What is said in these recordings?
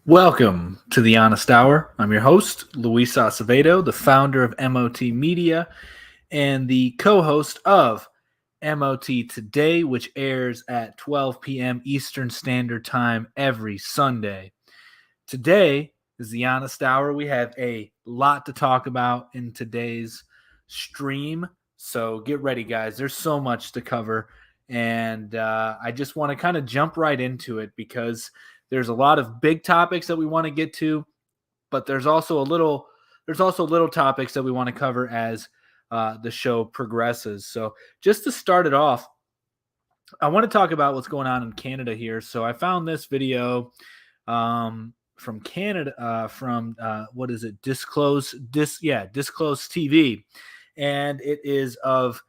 Welcome to the Honest Hour. I'm your host, Luis Acevedo, the founder of MOT Media and the co-host of MOT Today, which airs at 12 p.m. Eastern Standard Time every Sunday. Today is the Honest Hour. We have a lot to talk about in today's stream, so get ready, guys. There's so much to cover, and I just want to kind of jump right into it because there's a lot of big topics that we want to get to, but there's also little topics that we want to cover as the show progresses. So just to start it off, I want to talk about what's going on in Canada here. So I found this video from Canada, from what is it? Disclose TV, and it is of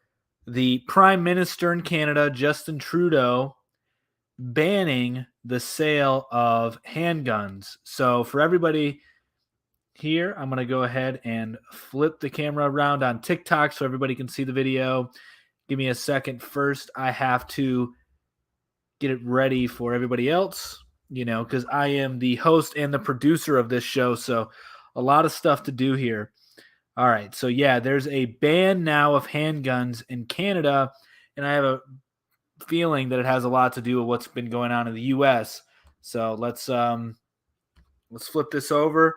the Prime Minister in Canada, Justin Trudeau, banning the sale of handguns. So for everybody here, I'm going to go ahead and flip the camera around on TikTok so everybody can see the video. Give me a second. First, I have to get it ready for everybody else, because I am the host and the producer of this show. So a lot of stuff to do here. All right. So yeah, there's a ban now of handguns in Canada, and I have a feeling that it has a lot to do with what's been going on in the U.S. So let's flip this over,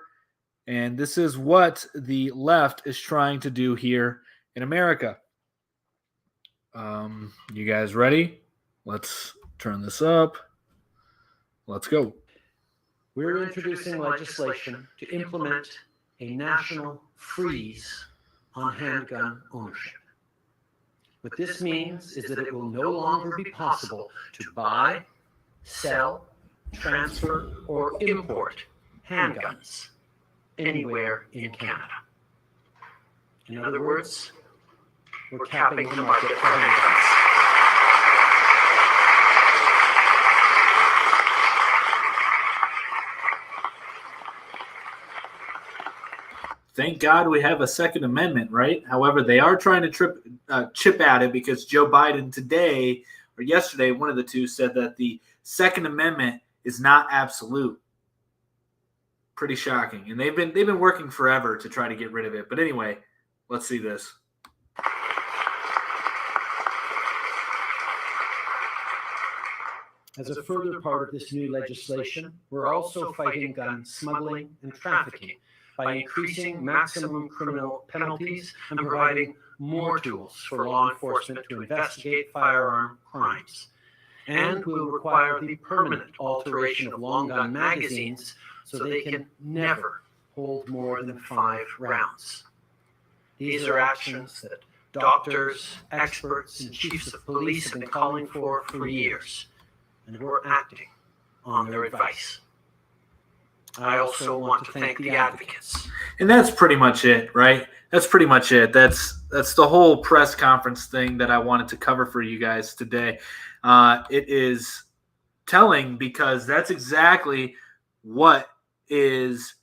and this is what the left is trying to do here in America. You guys ready? Let's turn this up. Let's go. We're introducing legislation to implement a national freeze on handgun ownership. What this means is that it will no longer be possible to buy, sell, transfer, or import handguns anywhere in Canada. In other words, we're capping the market for handguns. Thank God we have a Second Amendment, right? However, they are trying to chip at it because Joe Biden today or yesterday, one of the two, said that the Second Amendment is not absolute. Pretty shocking. And they've been working forever to try to get rid of it. But anyway, let's see this. As a further part of this new legislation, we're also fighting gun smuggling and trafficking by increasing maximum criminal penalties and providing more tools for law enforcement to investigate firearm crimes. And will require the permanent alteration of long gun magazines so they can never hold more than 5 rounds. These are actions that doctors, experts, and chiefs of police have been calling for years, and we're acting on their advice. I also want to thank the advocates. And that's pretty much it, right? That's pretty much it. That's the whole press conference thing that I wanted to cover for you guys today. It is telling because that's exactly what is,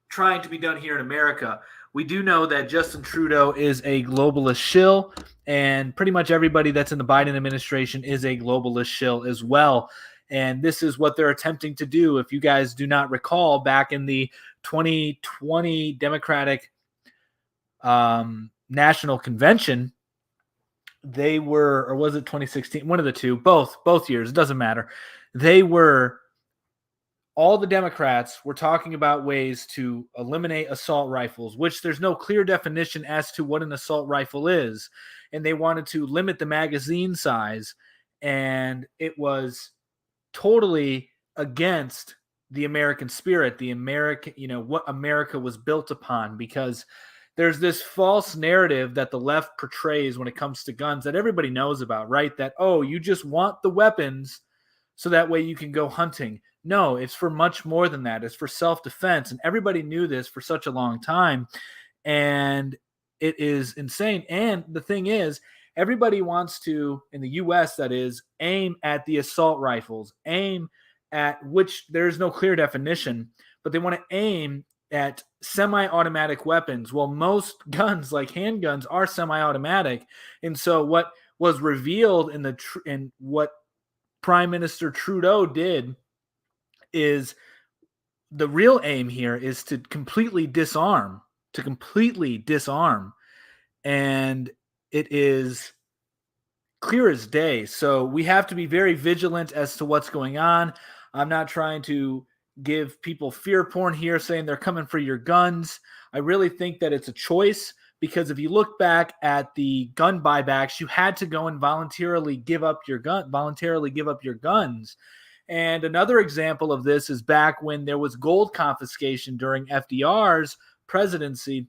trying to be done here in America. We do know that Justin Trudeau is a globalist shill, and pretty much everybody that's in the Biden administration is a globalist shill as well. And this is what they're attempting to do. If you guys do not recall, back in the 2020 Democratic National Convention, they were, or was it 2016? One of the two, both years, it doesn't matter. All the Democrats were talking about ways to eliminate assault rifles, which there's no clear definition as to what an assault rifle is. And they wanted to limit the magazine size. And it was totally against the American spirit, what America was built upon, because there's this false narrative that the left portrays when it comes to guns that everybody knows about, right? That, you just want the weapons so that way you can go hunting. No, it's for much more than that. It's for self-defense. And everybody knew this for such a long time. And it is insane. And the thing is, everybody wants to, in the U.S., that is, aim at the assault rifles, aim at which there is no clear definition, but they want to aim at semi-automatic weapons. Well, most guns, like handguns, are semi-automatic. And so what was revealed in what Prime Minister Trudeau did is the real aim here is to completely disarm, and it is clear as day. So we have to be very vigilant as to what's going on. I'm not trying to give people fear porn here saying they're coming for your guns. I really think that it's a choice, because if you look back at the gun buybacks, you had to go and voluntarily give up your guns. And another example of this is back when there was gold confiscation during FDR's presidency.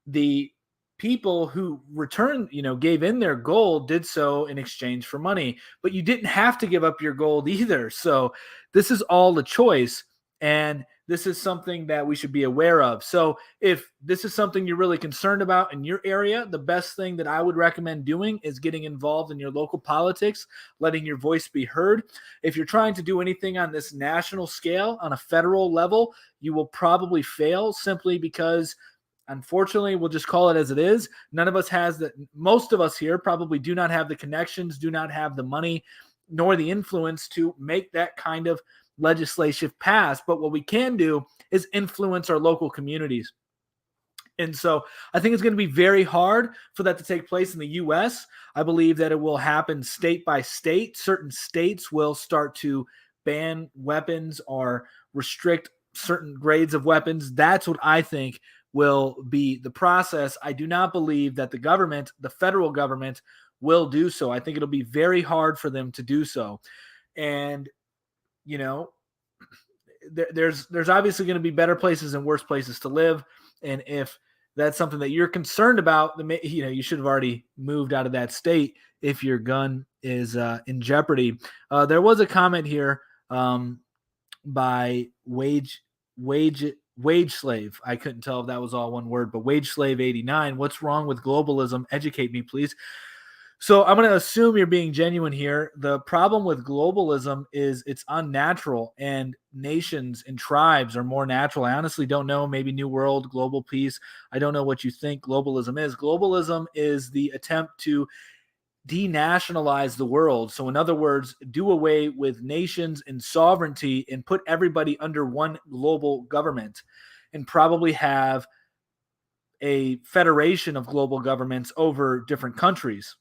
The people who returned, gave in their gold, did so in exchange for money, but you didn't have to give up your gold either. So this is all a choice, and this is something that we should be aware of. So if this is something you're really concerned about in your area, the best thing that I would recommend doing is getting involved in your local politics, letting your voice be heard. If you're trying to do anything on this national scale, on a federal level, you will probably fail, simply because, unfortunately, we'll just call it as it is. None of us has that. Most of us here probably do not have the connections, do not have the money, nor the influence to make that kind of legislation pass. But what we can do is influence our local communities. And so I think it's going to be very hard for that to take place in the U.S. I believe that it will happen state by state. Certain states will start to ban weapons or restrict certain grades of weapons. That's what I think will be the process. I do not believe that the federal government, will do so. I think it'll be very hard for them to do so. And there's obviously going to be better places and worse places to live. And if that's something that you're concerned about, you should have already moved out of that state if your gun is in jeopardy. There was a comment here by wage slave. I couldn't tell if that was all one word, but wage slave 89. What's wrong with globalism? Educate me, please. So I'm going to assume you're being genuine here. The problem with globalism is it's unnatural, and nations and tribes are more natural. I honestly don't know. Maybe New World, global peace. I don't know what you think globalism is. Globalism is the attempt to denationalize the world. So in other words, do away with nations and sovereignty and put everybody under one global government, and probably have a federation of global governments over different countries.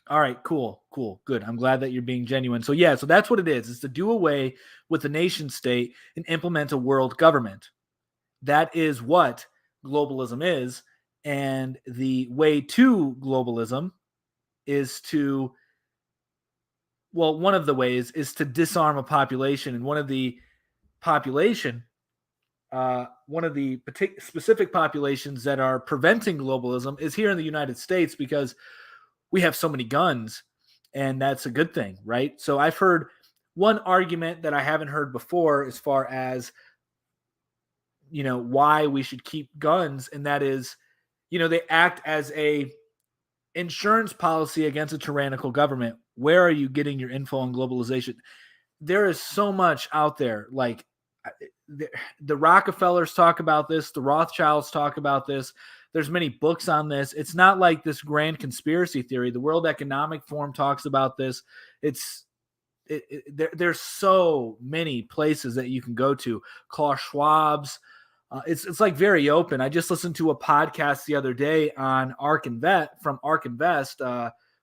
All right, cool, good. I'm glad that you're being genuine. So so that's what it is. It's to do away with the nation state and implement a world government. That is what globalism is. And the way to globalism is one of the ways is to disarm a population. And one of the specific populations that are preventing globalism is here in the United States, because we have so many guns, and that's a good thing, right? So I've heard one argument that I haven't heard before as far as, why we should keep guns. And that is, they act as a insurance policy against a tyrannical government. Where are you getting your info on globalization? There is so much out there. Like the Rockefellers talk about this. The Rothschilds talk about this. There's many books on this. It's not like this grand conspiracy theory. The World Economic Forum talks about this. There's so many places that you can go to. Klaus Schwab's. It's like very open. I just listened to a podcast the other day on ARK Invest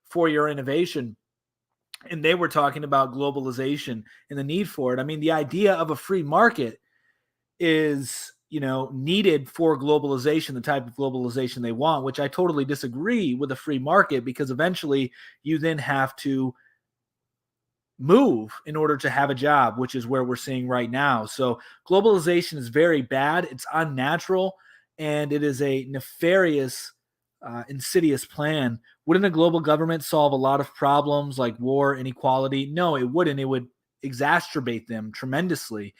for Your Innovation, and they were talking about globalization and the need for it. I mean, the idea of a free market is needed for globalization, the type of globalization they want, which I totally disagree with a free market, because eventually you then have to move in order to have a job, which is where we're seeing right now. So globalization is very bad. It's unnatural, and it is a nefarious, insidious plan. Wouldn't a global government solve a lot of problems like war, inequality? No, it wouldn't. It would exacerbate them tremendously.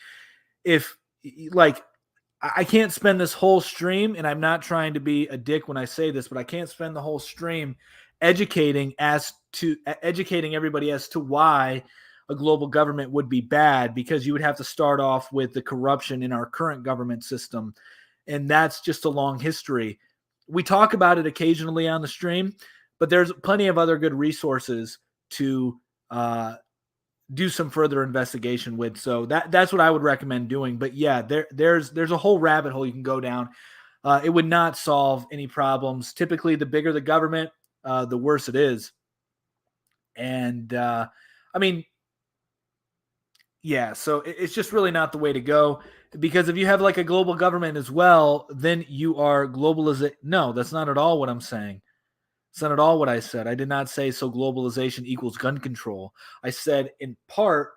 I can't spend this whole stream, and I'm not trying to be a dick when I say this, but I can't spend the whole stream educating everybody as to why a global government would be bad, because you would have to start off with the corruption in our current government system. And that's just a long history. We talk about it occasionally on the stream, but there's plenty of other good resources to do some further investigation with. So that's what I would recommend doing. But yeah, there's a whole rabbit hole you can go down. It would not solve any problems. Typically, the bigger the government, the worse it is. And I mean, yeah, so it's just really not the way to go, because if you have like a global government as well, then you are globalization. No, that's not at all what I'm saying. It's not at all what I said. I did not say so globalization equals gun control. I said in part,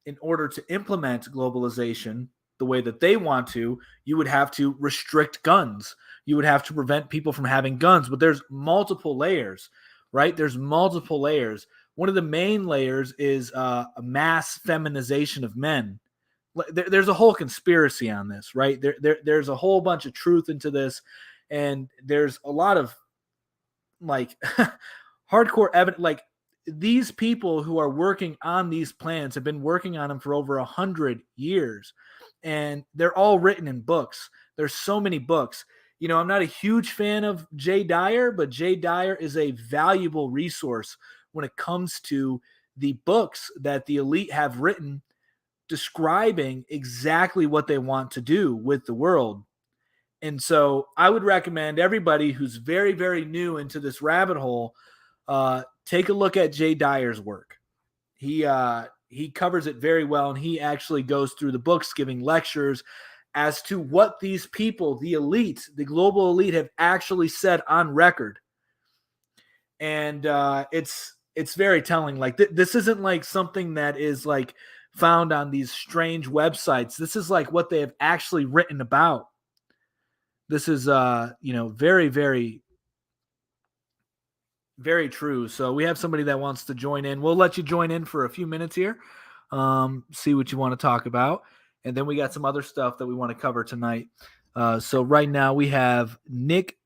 in order to implement globalization the way that they want to, you would have to restrict guns. You would have to prevent people from having guns. But there's multiple layers, right? There's multiple layers. One of the main layers is a mass feminization of men. There's a whole conspiracy on this, right? There's a whole bunch of truth into this, and there's a lot of like hardcore evidence. Like, these people who are working on these plans have been working on them for over 100 years, and they're all written in books. There's so many books. I'm not a huge fan of Jay Dyer, but Jay Dyer is a valuable resource when it comes to the books that the elite have written describing exactly what they want to do with the world. And so I would recommend everybody who's very, very new into this rabbit hole, take a look at Jay Dyer's work. He covers it very well, and he actually goes through the books, giving lectures as to what these people, the elite, the global elite, have actually said on record. And it's very telling. Like this isn't like something that is like found on these strange websites. This is like what they have actually written about. This is very, very, very true. So we have somebody that wants to join in. We'll let you join in for a few minutes here, see what you want to talk about, and then we got some other stuff that we want to cover tonight. So right now we have Nick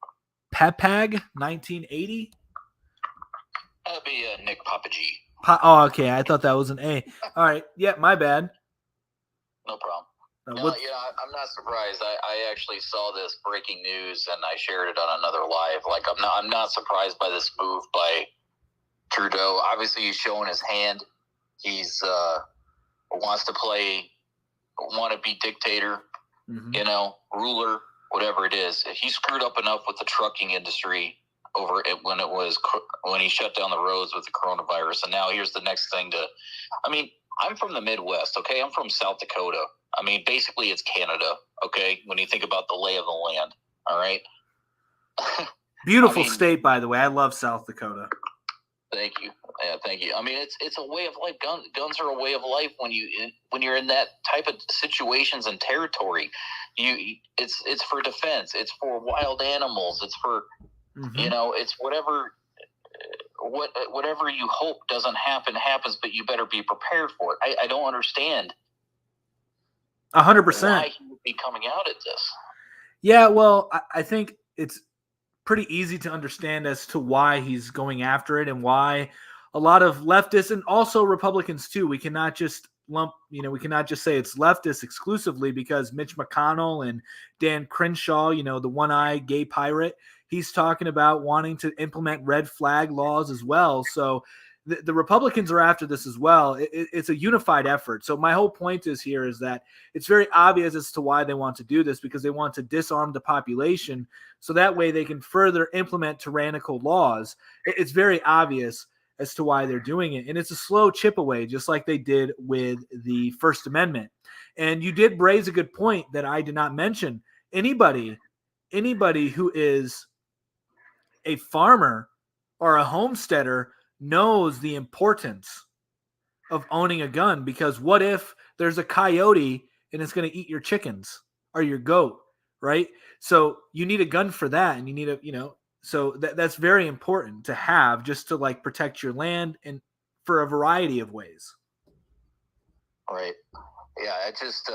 Papag 1980. That'd be Nick Papa G. Oh, okay. I thought that was an A. All right. Yeah, my bad. No problem. I'm not surprised. I actually saw this breaking news and I shared it on another live. Like, I'm not surprised by this move by Trudeau. Obviously, he's showing his hand. He's wants to be dictator, ruler, whatever it is. He screwed up enough with the trucking industry over it when he shut down the roads with the coronavirus, and now here's the next thing I'm from the Midwest, okay? I'm from South Dakota. I mean, basically it's Canada, okay? When you think about the lay of the land, all right? Beautiful state, by the way. I love South Dakota. Thank you. Yeah, thank you. I mean, it's a way of life. Guns are a way of life when you're in that type of situations and territory. It's for defense. It's for wild animals. It's for it's whatever you hope doesn't happens, but you better be prepared for it. I don't understand 100% why he would be coming out at this. Yeah, well, I think it's pretty easy to understand as to why he's going after it, and why a lot of leftists and also Republicans too. We cannot just we cannot just say it's leftists exclusively, because Mitch McConnell and Dan Crenshaw, the one-eyed gay pirate, he's talking about wanting to implement red flag laws as well. So the Republicans are after this as well. It's a unified effort. So my whole point is that it's very obvious as to why they want to do this, because they want to disarm the population so that way they can further implement tyrannical laws. It's very obvious as to why they're doing it. And it's a slow chip away, just like they did with the First Amendment. And you did raise a good point that I did not mention. Anybody who is a farmer or a homesteader knows the importance of owning a gun, because what if there's a coyote and it's going to eat your chickens or your goat, right? So you need a gun for that, and you need so that's very important to have, just to like protect your land and for a variety of ways. Right. Yeah. It just,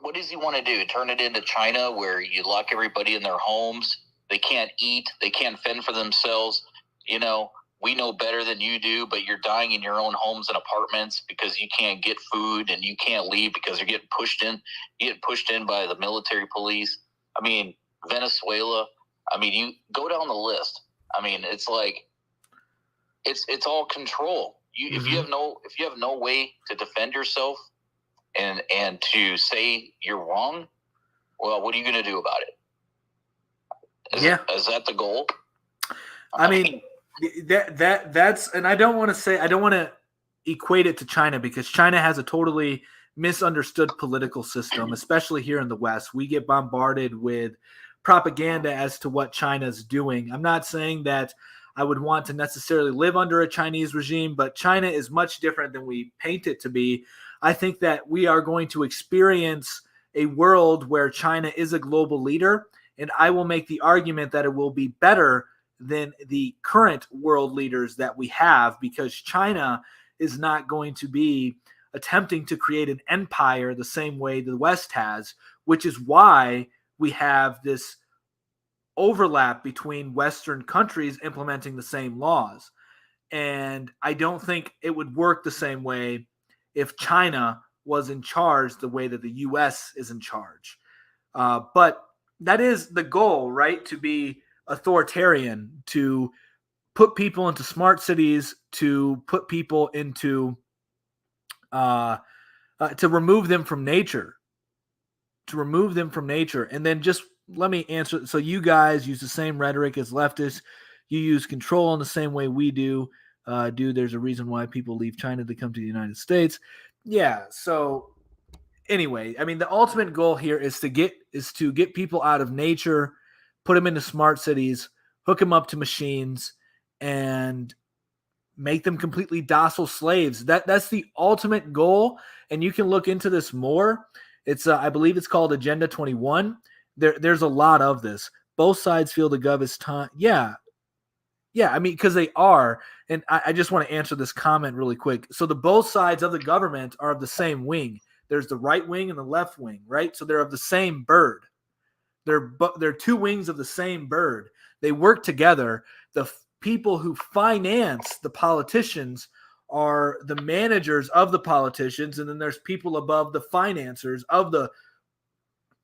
what does he want to do? Turn it into China, where you lock everybody in their homes? They can't eat. They can't fend for themselves. We know better than you do, but you're dying in your own homes and apartments because you can't get food, and you can't leave because you're getting pushed in. You get pushed in by the military police. I mean, Venezuela. I mean, you go down the list. I mean, it's like it's all control. If you have no way to defend yourself and to say you're wrong, well, what are you going to do about it? Is that the goal? I mean, that's, and I don't want to equate it to China, because China has a totally misunderstood political system, especially here in the West. We get bombarded with propaganda as to what China's doing. I'm not saying that I would want to necessarily live under a Chinese regime, but China is much different than we paint it to be. I think that we are going to experience a world where China is a global leader, and I will make the argument that it will be better than the current world leaders that we have, because China is not going to be attempting to create an empire the same way the West has, which is why we have this overlap between Western countries implementing the same laws. And I don't think it would work the same way if China was in charge the way that the U.S. is in charge. But that is the goal, right? To be authoritarian, to put people into smart cities, to put people into to remove them from nature, and then just let me answer. So you guys use the same rhetoric as leftists. You use control in the same way we do. There's a reason why people leave China to come to the United States. Yeah. So anyway, I mean, the ultimate goal here is to get people out of nature, put them into smart cities, hook them up to machines, and make them completely docile slaves. That's the ultimate goal. And you can look into this more. It's I believe it's called Agenda 21. There's a lot of this. Both sides feel the gov is time. Yeah. I mean, because they are. And I just want to answer this comment really quick. So the both sides of the government are of the same wing. There's the right wing and the left wing, right? So they're of the same bird. They're two wings of the same bird. They work together. The people who finance the politicians are the managers of the politicians, and then there's people above the financiers of the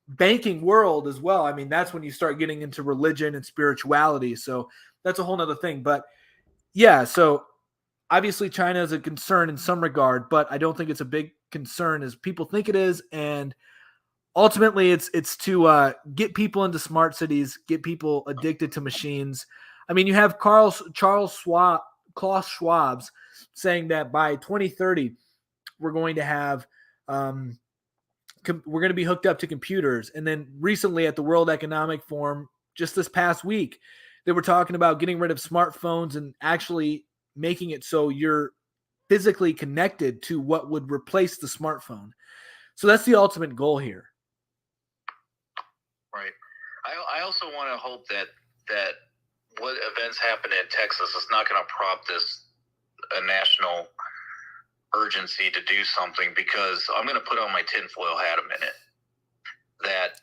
banking world as well. I mean, that's when you start getting into religion and spirituality. So that's a whole nother thing. But yeah, so obviously China is a concern in some regard, but I don't think it's a big concern as people think it is. And ultimately it's to get people into smart cities, get people addicted to machines. I mean, you have Klaus Schwab's saying that by 2030 we're going to have we're going to be hooked up to computers. And then recently at the World Economic Forum, just this past week, they were talking about getting rid of smartphones and actually making it so you're physically connected to what would replace the smartphone. So that's the ultimate goal here. Right. I also want to hope that what events happen in Texas is not going to prompt a national urgency to do something, because I'm going to put on my tinfoil hat a minute that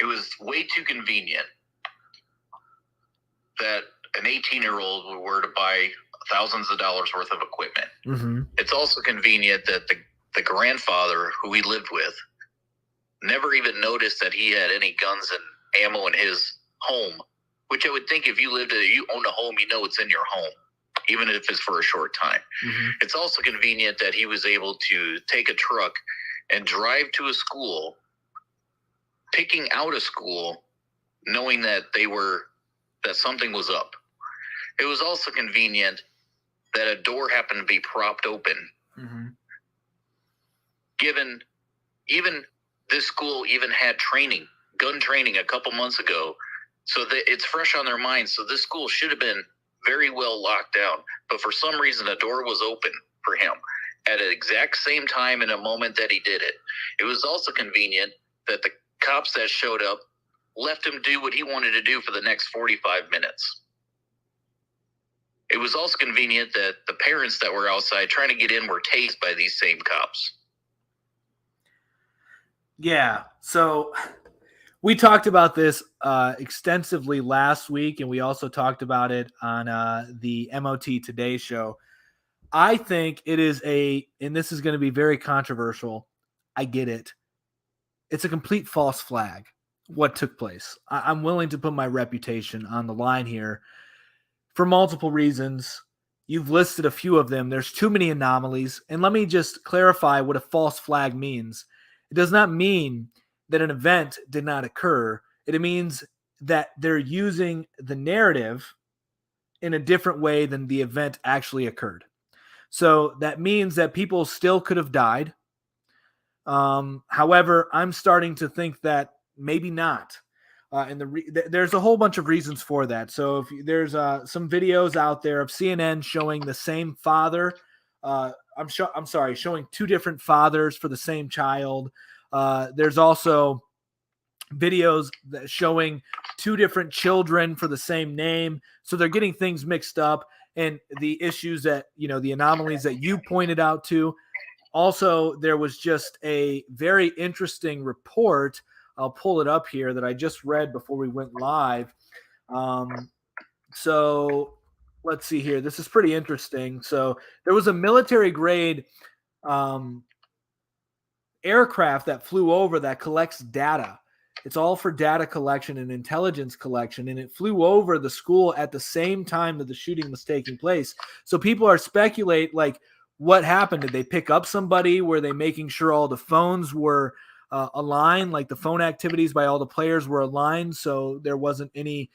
it was way too convenient that an 18-year-old were to buy thousands of dollars worth of equipment. Mm-hmm. It's also convenient that the grandfather who he lived with never even noticed that he had any guns and ammo in his home, which I would think if you own a home, you know it's in your home, even if it's for a short time. Mm-hmm. It's also convenient that he was able to take a truck and drive to a school, picking out a school, knowing that something was up. It was also convenient that a door happened to be propped open. Mm-hmm. Given even this school even had gun training a couple months ago, so that it's fresh on their minds. So this school should have been very well locked down, but for some reason a door was open for him at the exact same time in a moment that he did it. It was also convenient that the cops that showed up left him do what he wanted to do for the next 45 minutes. It was also convenient that the parents that were outside trying to get in were tased by these same cops. Yeah, so we talked about this extensively last week, and we also talked about it on the MOT Today show. I think it is and this is going to be very controversial, I get it. It's a complete false flag, what took place. I'm willing to put my reputation on the line here for multiple reasons. You've listed a few of them. There's too many anomalies. And let me just clarify what a false flag means. It does not mean that an event did not occur. It means that they're using the narrative in a different way than the event actually occurred. So that means that people still could have died. However, I'm starting to think that maybe not. And there's a whole bunch of reasons for that. So if there's some videos out there of CNN showing the same father, showing two different fathers for the same child. There's also videos showing two different children for the same name. So they're getting things mixed up, and the issues that, the anomalies that you pointed out to. Also, there was just a very interesting report. I'll pull it up here that I just read before we went live. So let's see here. This is pretty interesting. So there was a military grade aircraft that flew over that collects data. It's all for data collection and intelligence collection, and it flew over the school at the same time that the shooting was taking place. So people are speculate, like, what happened? Did they pick up somebody? Were they making sure all the phones were aligned, like the phone activities by all the players were aligned, so there wasn't any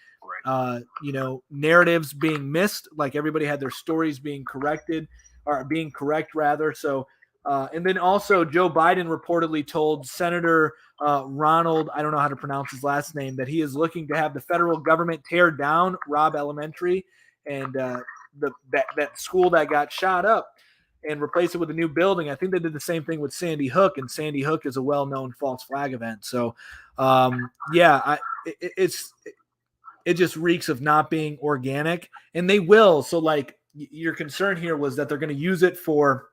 narratives being missed, like everybody had their stories being corrected, or being correct rather. So and then also Joe Biden reportedly told Senator Ronald, I don't know how to pronounce his last name, that he is looking to have the federal government tear down Robb Elementary and that school that got shot up and replace it with a new building. I think they did the same thing with Sandy Hook, and Sandy Hook is a well-known false flag event. So, it just reeks of not being organic, and they will. So, like, your concern here was that they're going to use it for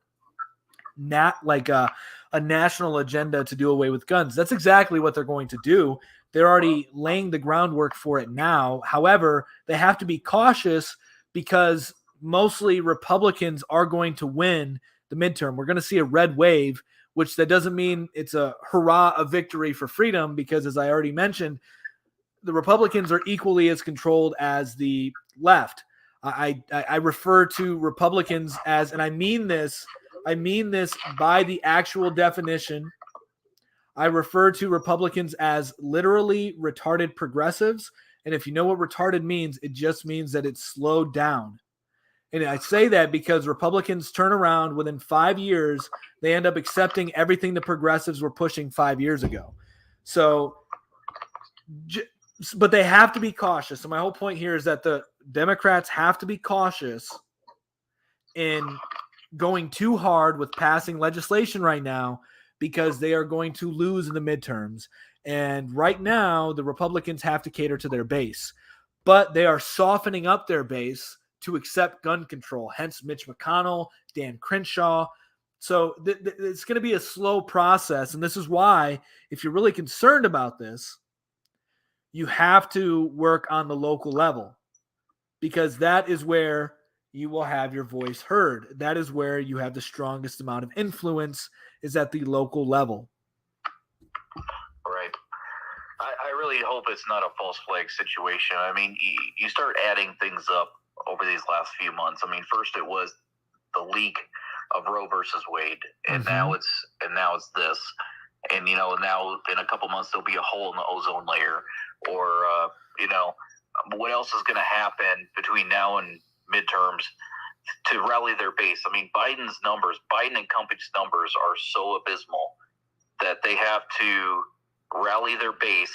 not like a national agenda to do away with guns. That's exactly what they're going to do. They're already laying the groundwork for it now. However, they have to be cautious because mostly Republicans are going to win the midterm. We're going to see a red wave, which that doesn't mean it's a hurrah, a victory for freedom, because as I already mentioned, the Republicans are equally as controlled as the left. I refer to Republicans as, and I mean this by the actual definition. I refer to Republicans as literally retarded progressives. And if you know what retarded means, it just means that it's slowed down. And I say that because Republicans turn around within 5 years, they end up accepting everything the progressives were pushing 5 years ago. So, but they have to be cautious. So my whole point here is that the Democrats have to be cautious in going too hard with passing legislation right now, because they are going to lose in the midterms. And right now, the Republicans have to cater to their base, but they are softening up their base to accept gun control, hence Mitch McConnell, Dan Crenshaw. So it's going to be a slow process. And this is why, if you're really concerned about this, you have to work on the local level, because that is where you will have your voice heard. That is where you have the strongest amount of influence, is at the local level. Right. I really hope it's not a false flag situation. I mean, you start adding things up over these last few months. I mean, first it was the leak of Roe versus Wade, and now it's this, and now in a couple months there'll be a hole in the ozone layer, or what else is going to happen between now and midterms to rally their base. I mean, Biden and company's numbers are so abysmal that they have to rally their base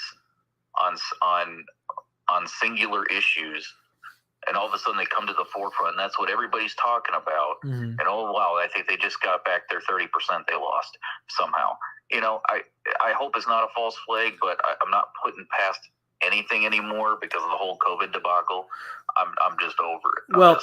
on singular issues, and all of a sudden they come to the forefront, and that's what everybody's talking about. And oh wow, I think they just got back their 30% they lost somehow. I hope it's not a false flag, but I'm not putting past anything anymore because of the whole COVID debacle. I'm just over it. Well,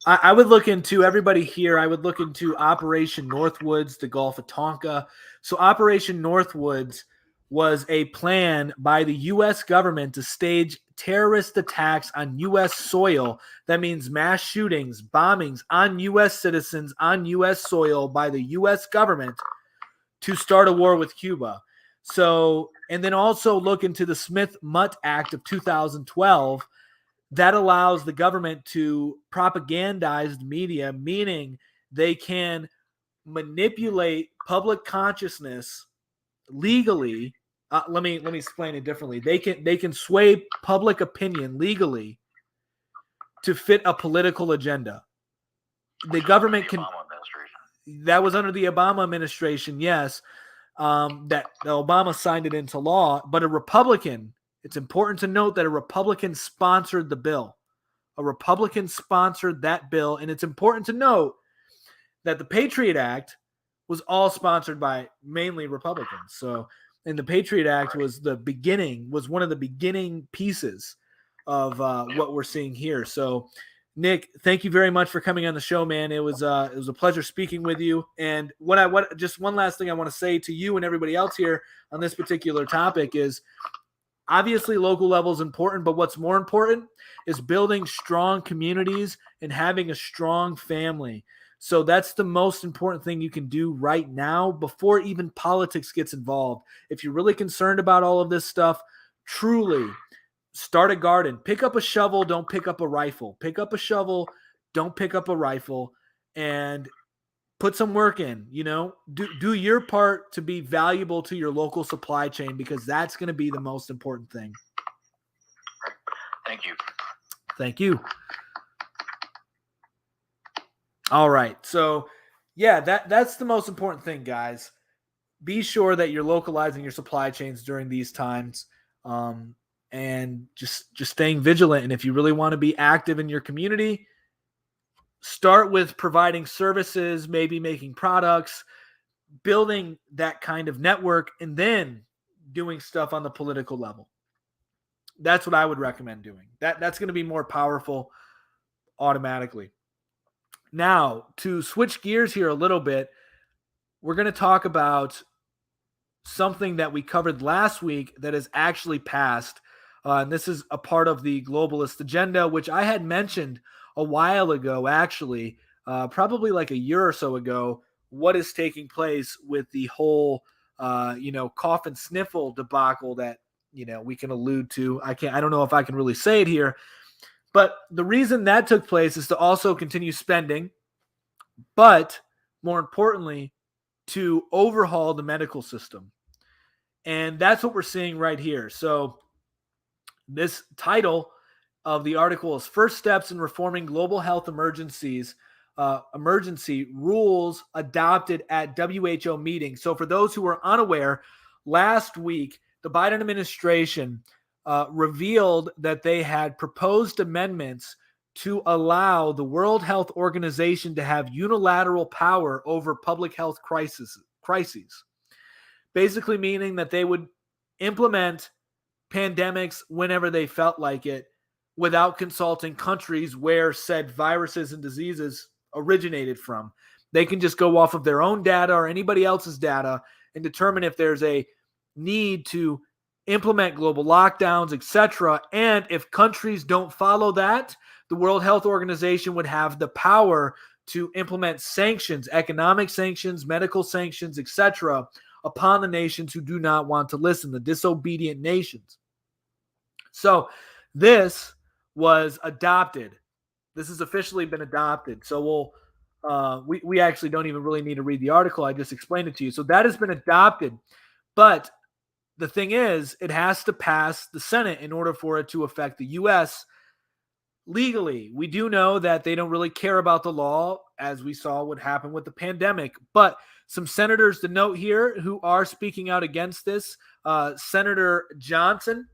I would look into, everybody here, I would look into Operation Northwoods, the Gulf of Tonka. So Operation Northwoods was a plan by the U.S. government to stage terrorist attacks on U.S. soil. That means mass shootings, bombings on U.S. citizens on U.S. soil by the U.S. government to start a war with Cuba. So, and then also look into the Smith-Mutt Act of 2012. that allows the government to propagandize the media, meaning they can manipulate public consciousness legally. Let me explain it differently. They can sway public opinion legally to fit a political agenda. The government can. That was under the Obama administration, yes. That Obama signed it into law, but a Republican. It's important to note that a Republican sponsored the bill. A Republican sponsored that bill, and it's important to note that the Patriot Act was all sponsored by mainly Republicans. So, and the Patriot Act was one of the beginning pieces of what we're seeing here. So, Nick, thank you very much for coming on the show, man. It was a pleasure speaking with you. And just one last thing I want to say to you and everybody else here on this particular topic is, obviously local level is important, but what's more important is building strong communities and having a strong family. So that's the most important thing you can do right now before even politics gets involved. If you're really concerned about all of this stuff, truly start a garden. Pick up a shovel, don't pick up a rifle. Pick up a shovel, don't pick up a rifle, and put some work in. Do your part to be valuable to your local supply chain, because that's going to be the most important thing. Thank you. Thank you. All right. So, yeah, that's the most important thing, guys. Be sure that you're localizing your supply chains during these times, and just staying vigilant. And if you really want to be active in your community, start with providing services, maybe making products, building that kind of network, and then doing stuff on the political level. That's what I would recommend doing. That's going to be more powerful automatically. Now, to switch gears here a little bit, we're going to talk about something that we covered last week that has actually passed. And this is a part of the globalist agenda, which I had mentioned a while ago, actually, probably like a year or so ago, what is taking place with the whole, cough and sniffle debacle that, we can allude to. I don't know if I can really say it here, but the reason that took place is to also continue spending, but more importantly, to overhaul the medical system. And that's what we're seeing right here. So this title of the article is First Steps in Reforming Global Health Emergency Rules Adopted at WHO Meeting. So for those who are unaware, last week, the Biden administration revealed that they had proposed amendments to allow the World Health Organization to have unilateral power over public health crises. Basically meaning that they would implement pandemics whenever they felt like it without consulting countries where said viruses and diseases originated from. They can just go off of their own data or anybody else's data and determine if there's a need to implement global lockdowns, etc. And if countries don't follow that, the World Health Organization would have the power to implement sanctions, economic sanctions, medical sanctions, etc., upon the nations who do not want to listen, the disobedient nations. So this was adopted. This has officially been adopted. So we actually don't even really need to read the article. I just explained it to you. So that has been adopted. But the thing is, it has to pass the Senate in order for it to affect the U.S. legally. We do know that they don't really care about the law, as we saw what happened with the pandemic. But some senators to note here who are speaking out against this, Senator Johnson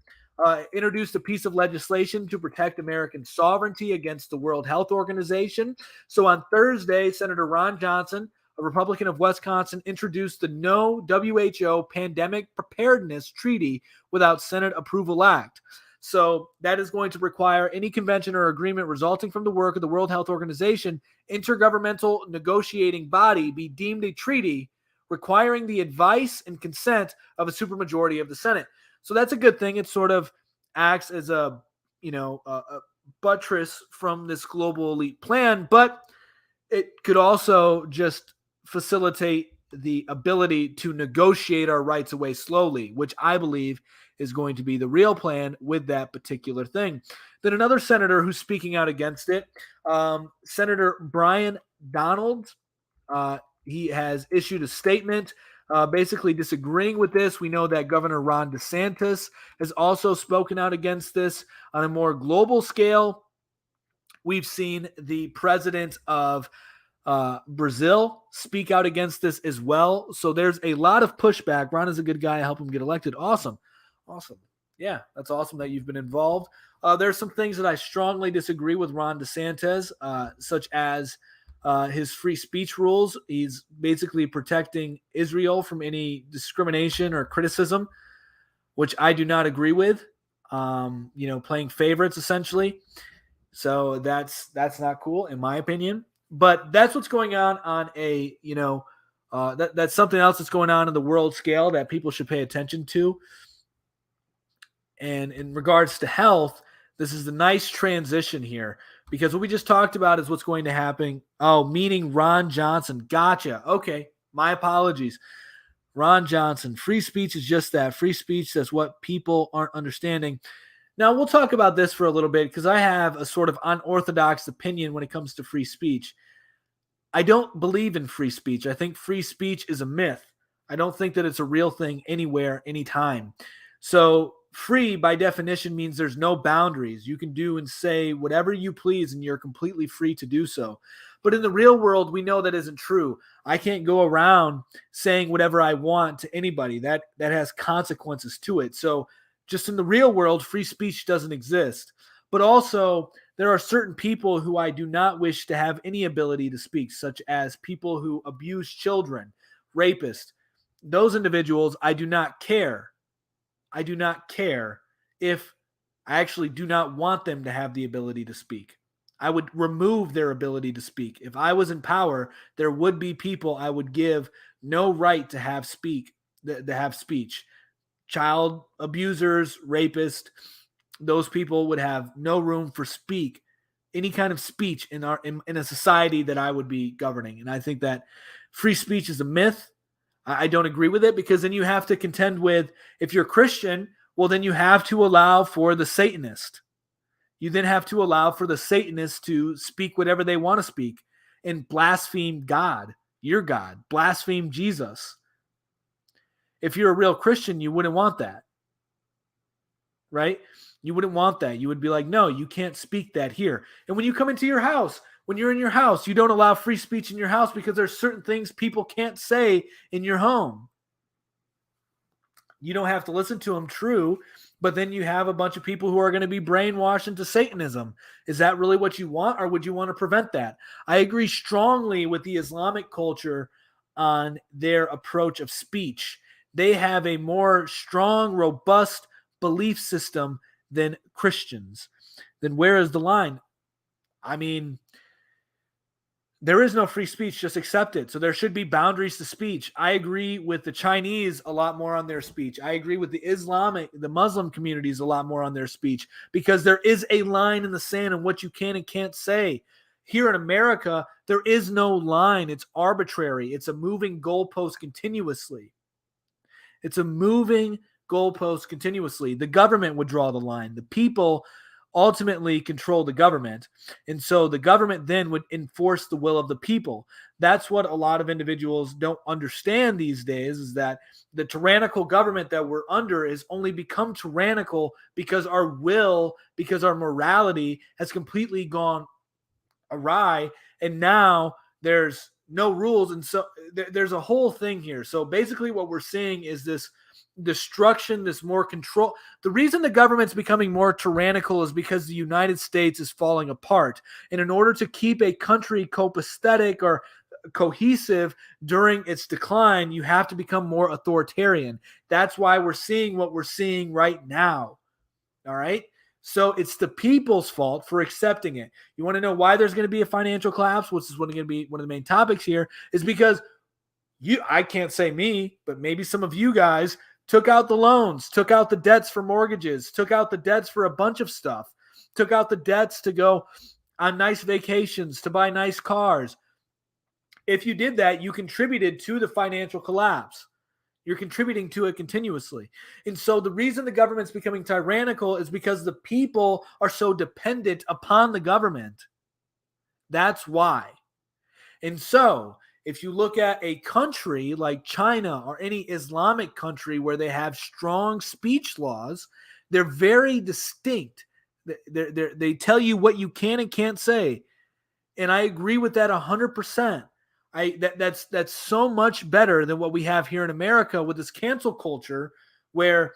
introduced a piece of legislation to protect American sovereignty against the World Health Organization. So on Thursday, Senator Ron Johnson, a Republican of Wisconsin, introduced the No WHO Pandemic Preparedness Treaty Without Senate Approval Act. So that is going to require any convention or agreement resulting from the work of the World Health Organization intergovernmental negotiating body be deemed a treaty requiring the advice and consent of a supermajority of the Senate. So that's a good thing. It sort of acts as a buttress from this global elite plan, but it could also just facilitate the ability to negotiate our rights away slowly, which I believe is going to be the real plan with that particular thing. Then another senator who's speaking out against it, Senator Brian Donald, he has issued a statement basically disagreeing with this. We know that Governor Ron DeSantis has also spoken out against this on a more global scale. We've seen the president of Brazil speak out against this as well. So there's a lot of pushback. Ron is a good guy. I help him get elected. Awesome. Yeah, that's awesome that you've been involved. There's some things that I strongly disagree with Ron DeSantis, such as his free speech rules. He's basically protecting Israel from any discrimination or criticism, which I do not agree with. Playing favorites essentially. So that's not cool in my opinion. But that's what's going on a, that's something else that's going on in the world scale that people should pay attention to. And in regards to health, this is the nice transition here because what we just talked about is what's going to happen. Oh, meaning Ron Johnson. Gotcha. Okay. My apologies. Ron Johnson. Free speech is just that. Free speech. That's what people aren't understanding. Now, we'll talk about this for a little bit because I have a sort of unorthodox opinion when it comes to free speech. I don't believe in free speech. I think free speech is a myth. I don't think that it's a real thing anywhere, anytime. So free, by definition, means there's no boundaries. You can do and say whatever you please, and you're completely free to do so. But in the real world, we know that isn't true. I can't go around saying whatever I want to anybody. That has consequences to it. So just in the real world, free speech doesn't exist. But also, there are certain people who I do not wish to have any ability to speak, such as people who abuse children, rapists. Those individuals, I do not care. I do not care if I actually do not want them to have the ability to speak. I would remove their ability to speak. If I was in power, there would be people I would give no right to have speech. Child abusers, rapists, those people would have no room for any kind of speech in a society that I would be governing. And I think that free speech is a myth. I don't agree with it because then you have to contend with, if you're Christian, well, then you have to allow for the Satanist. You then have to allow for the Satanists to speak whatever they want to speak and blaspheme God, your God, blaspheme Jesus. If you're a real Christian, you wouldn't want that, right? You wouldn't want that. You would be like, no, you can't speak that here. And when you come into your house, when you're in your house, you don't allow free speech in your house because there's certain things people can't say in your home. You don't have to listen to them, true, but then you have a bunch of people who are going to be brainwashed into Satanism. Is that really what you want, or would you want to prevent that? I agree strongly with the Islamic culture on their approach of speech. They have a more strong, robust belief system than Christians. Then where is the line? I mean, there is no free speech, just accept it. So there should be boundaries to speech. I agree with the Chinese a lot more on their speech. I agree with the Muslim communities a lot more on their speech because there is a line in the sand on what you can and can't say. Here in America, there is no line. It's arbitrary. It's a moving goalpost continuously. It's a moving goalpost continuously. The government would draw the line. The people ultimately control the government. And so the government then would enforce the will of the people. That's what a lot of individuals don't understand these days, is that the tyrannical government that we're under has only become tyrannical because our will, because our morality has completely gone awry. And now there's no rules. And so there's a whole thing here. So basically what we're seeing is this destruction, this more control. The reason the government's becoming more tyrannical is because the United States is falling apart. And in order to keep a country copacetic or cohesive during its decline, you have to become more authoritarian. That's why we're seeing what we're seeing right now. All right? So it's the people's fault for accepting it. You want to know why there's going to be a financial collapse, which is going to be one of the main topics here, is because I can't say me, but maybe some of you guys took out the loans, took out the debts for mortgages, took out the debts for a bunch of stuff, took out the debts to go on nice vacations, to buy nice cars. If you did that, you contributed to the financial collapse. You're contributing to it continuously. And so the reason the government's becoming tyrannical is because the people are so dependent upon the government. That's why. And so if you look at a country like China or any Islamic country where they have strong speech laws, they're very distinct. They tell you what you can and can't say. And I agree with that 100%. That's so much better than what we have here in America with this cancel culture, where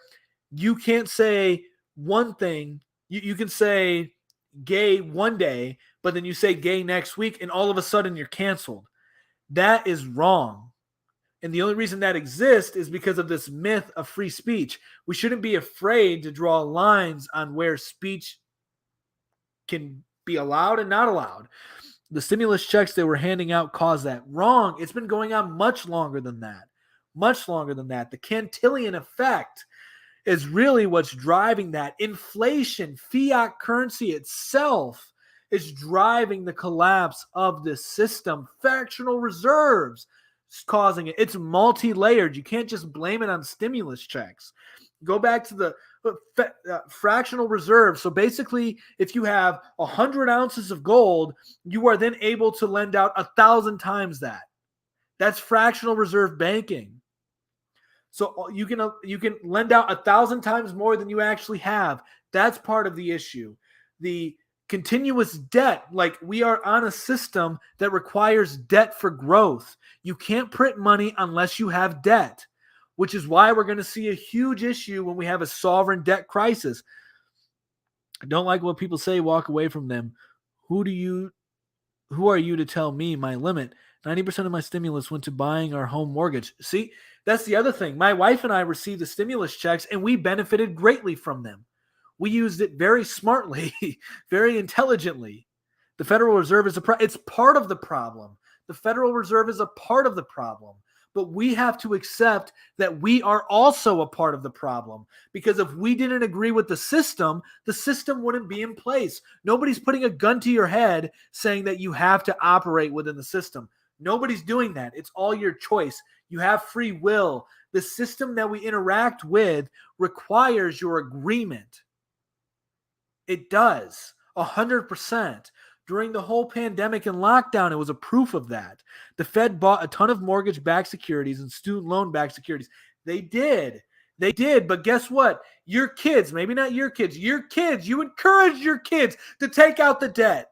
you can't say one thing. You can say gay one day, but then you say gay next week, and all of a sudden you're canceled. That is wrong. And the only reason that exists is because of this myth of free speech. We shouldn't be afraid to draw lines on where speech can be allowed and not allowed. The stimulus checks they were handing out caused that. Wrong. It's been going on much longer than that. Much longer than that. The Cantillon effect is really what's driving that. Inflation, fiat currency itself is driving the collapse of this system. Fractional reserves is causing it. It's multi-layered. You can't just blame it on stimulus checks. Go back to the fractional reserve. So basically, if you have 100 ounces of gold, you are then able to lend out 1,000 times that. That's fractional reserve banking. So you can lend out 1,000 times more than you actually have. That's part of the issue. The continuous debt, like we are on a system that requires debt for growth. You can't print money unless you have debt, which is why we're going to see a huge issue when we have a sovereign debt crisis. I don't like what people say, walk away from them. Who are you to tell me my limit? 90% of my stimulus went to buying our home mortgage. See, that's the other thing. My wife and I received the stimulus checks and we benefited greatly from them. We used it very smartly, very intelligently. The Federal Reserve it's part of the problem. The Federal Reserve is a part of the problem. But we have to accept that we are also a part of the problem. Because if we didn't agree with the system wouldn't be in place. Nobody's putting a gun to your head saying that you have to operate within the system. Nobody's doing that. It's all your choice. You have free will. The system that we interact with requires your agreement. It does, 100%. During the whole pandemic and lockdown, it was a proof of that. The Fed bought a ton of mortgage-backed securities and student loan-backed securities. They did. But guess what? Your kids, maybe not your kids, you encourage your kids to take out the debt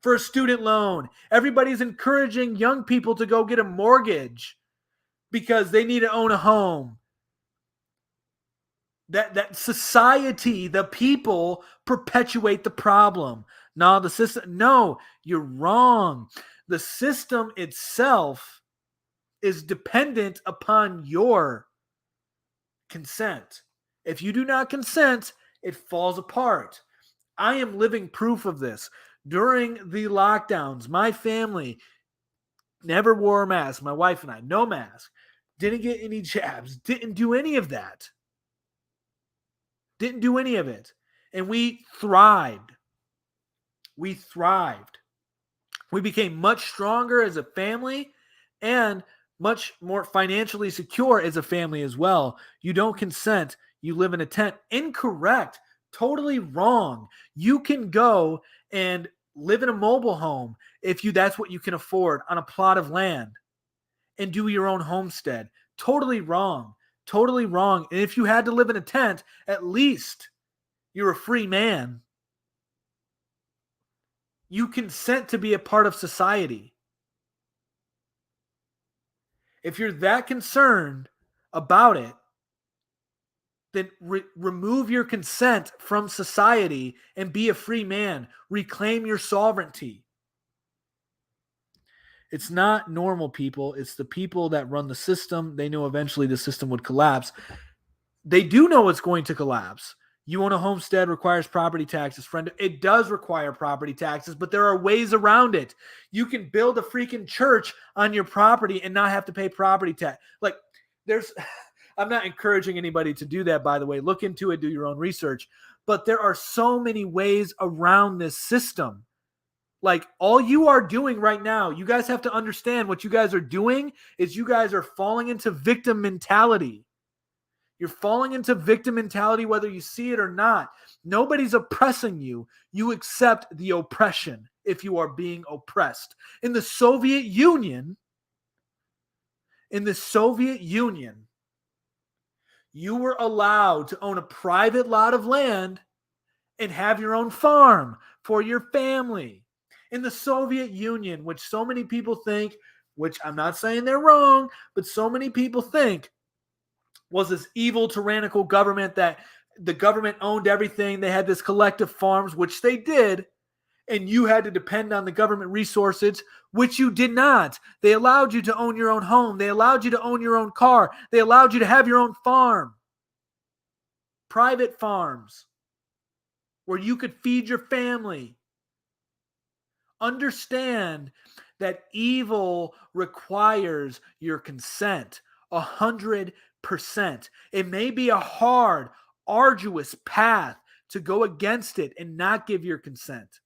for a student loan. Everybody's encouraging young people to go get a mortgage because they need to own a home. That society, the people perpetuate the problem. No, the system. No, you're wrong. The system itself is dependent upon your consent. If you do not consent, it falls apart. I am living proof of this. During the lockdowns, my family never wore a mask. My wife and I, no mask. Didn't get any jabs. Didn't do any of that. Didn't do any of it. And we thrived. We thrived. We became much stronger as a family and much more financially secure as a family as well. You don't consent. You live in a tent. Incorrect. Totally wrong. You can go and live in a mobile home if that's what you can afford on a plot of land and do your own homestead. Totally wrong. Totally wrong. And if you had to live in a tent, at least you're a free man. You consent to be a part of society. If you're that concerned about it, then remove your consent from society and be a free man. Reclaim your sovereignty. It's not normal people. It's the people that run the system. They know eventually the system would collapse. They do know it's going to collapse. You own a homestead, requires property taxes. Friend, it does require property taxes, but there are ways around it. You can build a freaking church on your property and not have to pay property tax. Like, I'm not encouraging anybody to do that, by the way. Look into it, do your own research. But there are so many ways around this system. Like, all you are doing right now, you guys have to understand what you guys are doing is you guys are falling into victim mentality. You're falling into victim mentality whether you see it or not. Nobody's oppressing you. You accept the oppression if you are being oppressed. In the Soviet Union, you were allowed to own a private lot of land and have your own farm for your family. In the Soviet Union, which so many people think, which I'm not saying they're wrong, but so many people think was this evil tyrannical government that the government owned everything. They had this collective farms, which they did, and you had to depend on the government resources, which you did not. They allowed you to own your own home. They allowed you to own your own car. They allowed you to have your own farm. Private farms where you could feed your family. Understand that evil requires your consent 100%. It may be a hard, arduous path to go against it and not give your consent.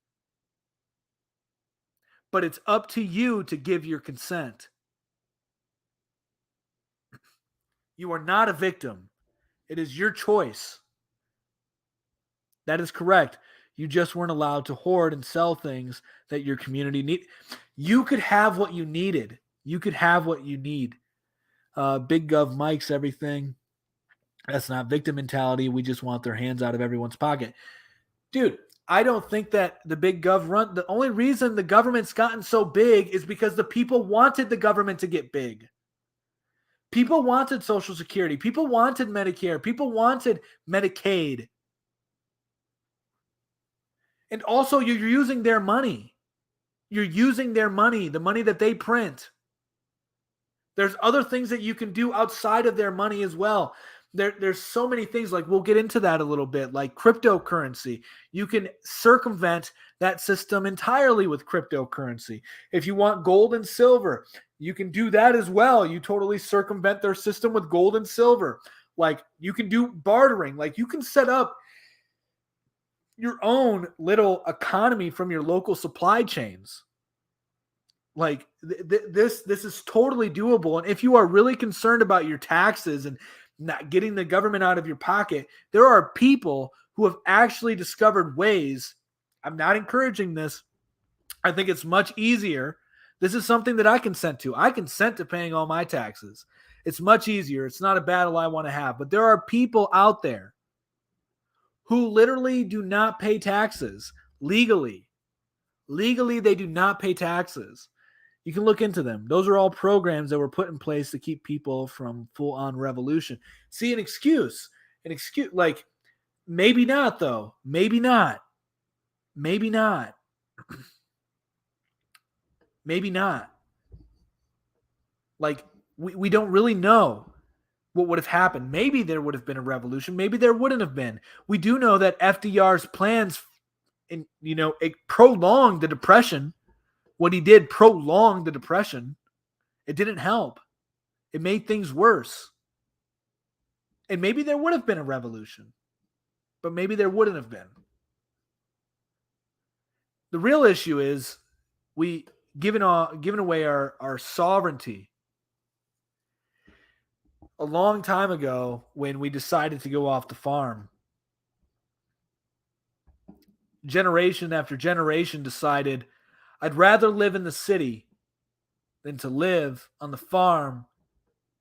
But it's up to you to give your consent. You are not a victim. It is your choice. That is correct. You just weren't allowed to hoard and sell things that your community need. You could have what you needed. You could have what you need. Big Gov Mike's everything. That's not victim mentality. We just want their hands out of everyone's pocket. Dude, I don't think that the big gov run, the only reason the government's gotten so big is because the people wanted the government to get big. People wanted Social Security. People wanted Medicare. People wanted Medicaid. And also, you're using their money. You're using their money, the money that they print. There's other things that you can do outside of their money as well. There's so many things, like we'll get into that a little bit, like cryptocurrency. You can circumvent that system entirely with cryptocurrency. If you want gold and silver, you can do that as well. You totally circumvent their system with gold and silver. Like, you can do bartering. Like, you can set up your own little economy from your local supply chains. Like, this is totally doable. And if you are really concerned about your taxes and not getting the government out of your pocket, there are people who have actually discovered ways. I'm not encouraging this. I think it's much easier. This is something that I consent to. I consent to paying all my taxes. It's much easier. It's not a battle I want to have. But there are people out there who literally do not pay taxes legally. Legally, they do not pay taxes. You can look into them. Those are all programs that were put in place to keep people from full-on revolution. See, an excuse, like, maybe not, though. Maybe not. Maybe not. Maybe not. Like, we don't really know what would have happened. Maybe there would have been a revolution. Maybe there wouldn't have been. We do know that FDR's plans, it prolonged the Depression. What he did prolonged the Depression. It didn't help. It made things worse. And maybe there would have been a revolution, but maybe there wouldn't have been. The real issue is we given away our sovereignty a long time ago when we decided to go off the farm. Generation after generation decided, I'd rather live in the city than to live on the farm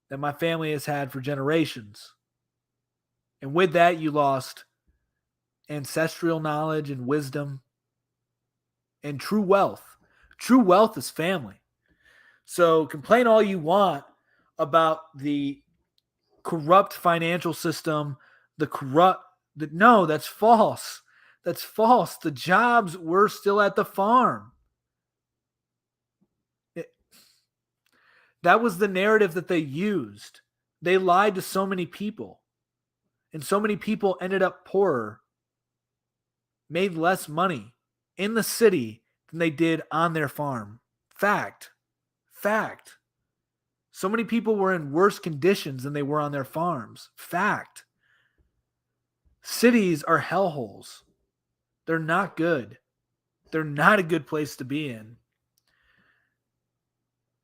that my family has had for generations. And with that, you lost ancestral knowledge and wisdom and true wealth. True wealth is family. So complain all you want about the corrupt financial system, no, that's false. That's false. The jobs were still at the farm. That was the narrative that they used. They lied to so many people. And so many people ended up poorer, made less money in the city than they did on their farm. Fact. So many people were in worse conditions than they were on their farms. Fact. Cities are hellholes. They're not good. They're not a good place to be in.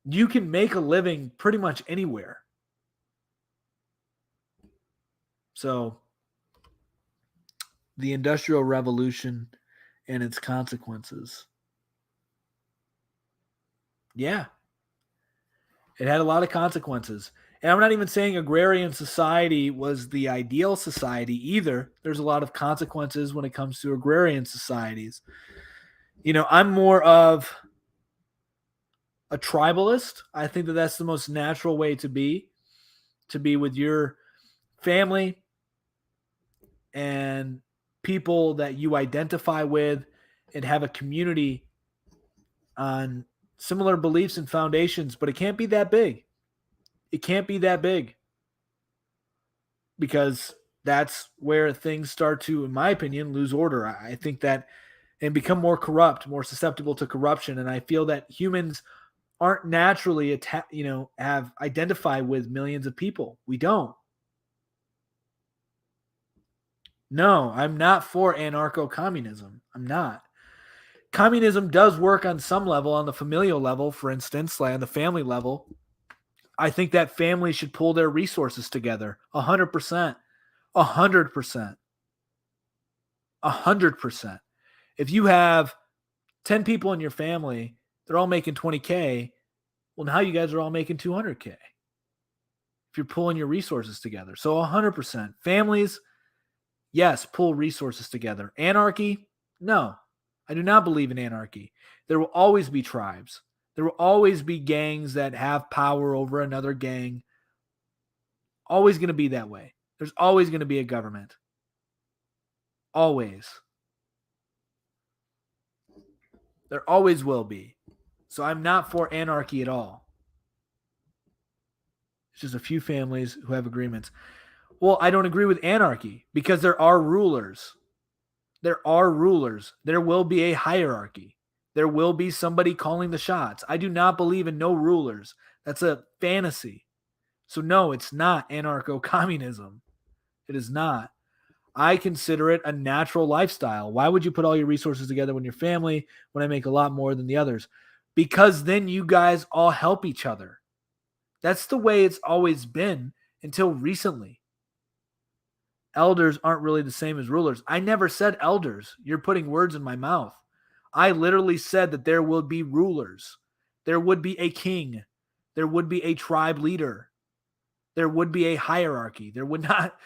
You can make a living pretty much anywhere. So, the Industrial Revolution and its consequences. Yeah. It had a lot of consequences. And I'm not even saying agrarian society was the ideal society either. There's a lot of consequences when it comes to agrarian societies. I'm more of a tribalist. I think that that's the most natural way to be with your family and people that you identify with and have a community on similar beliefs and foundations, but it can't be that big. It can't be that big because that's where things start to, in my opinion, lose order. I think that and become more corrupt, more susceptible to corruption. And I feel that humans aren't naturally, have identified with millions of people. We don't. No, I'm not for anarcho-communism. I'm not. Communism does work on some level, on the familial level, for instance, like on the family level. I think that families should pull their resources together. 100%. 100%. 100%. If you have 10 people in your family, they're all making 20K. Well, now you guys are all making 200K. If you're pulling your resources together. So 100%. Families, yes, pull resources together. Anarchy? No. I do not believe in anarchy. There will always be tribes. There will always be gangs that have power over another gang. Always going to be that way. There's always going to be a government. Always. There always will be. So I'm not for anarchy at all. It's just a few families who have agreements. Well, I don't agree with anarchy because there are rulers. There are rulers. There will be a hierarchy. There will be somebody calling the shots. I do not believe in no rulers. That's a fantasy. So no, it's not anarcho-communism. It is not. I consider it a natural lifestyle. Why would you put all your resources together when you're family when I make a lot more than the others? Because then you guys all help each other. That's the way it's always been until recently. Elders aren't really the same as rulers. I never said elders. You're putting words in my mouth. I literally said that there will be rulers. There would be a king. There would be a tribe leader. There would be a hierarchy. There would not,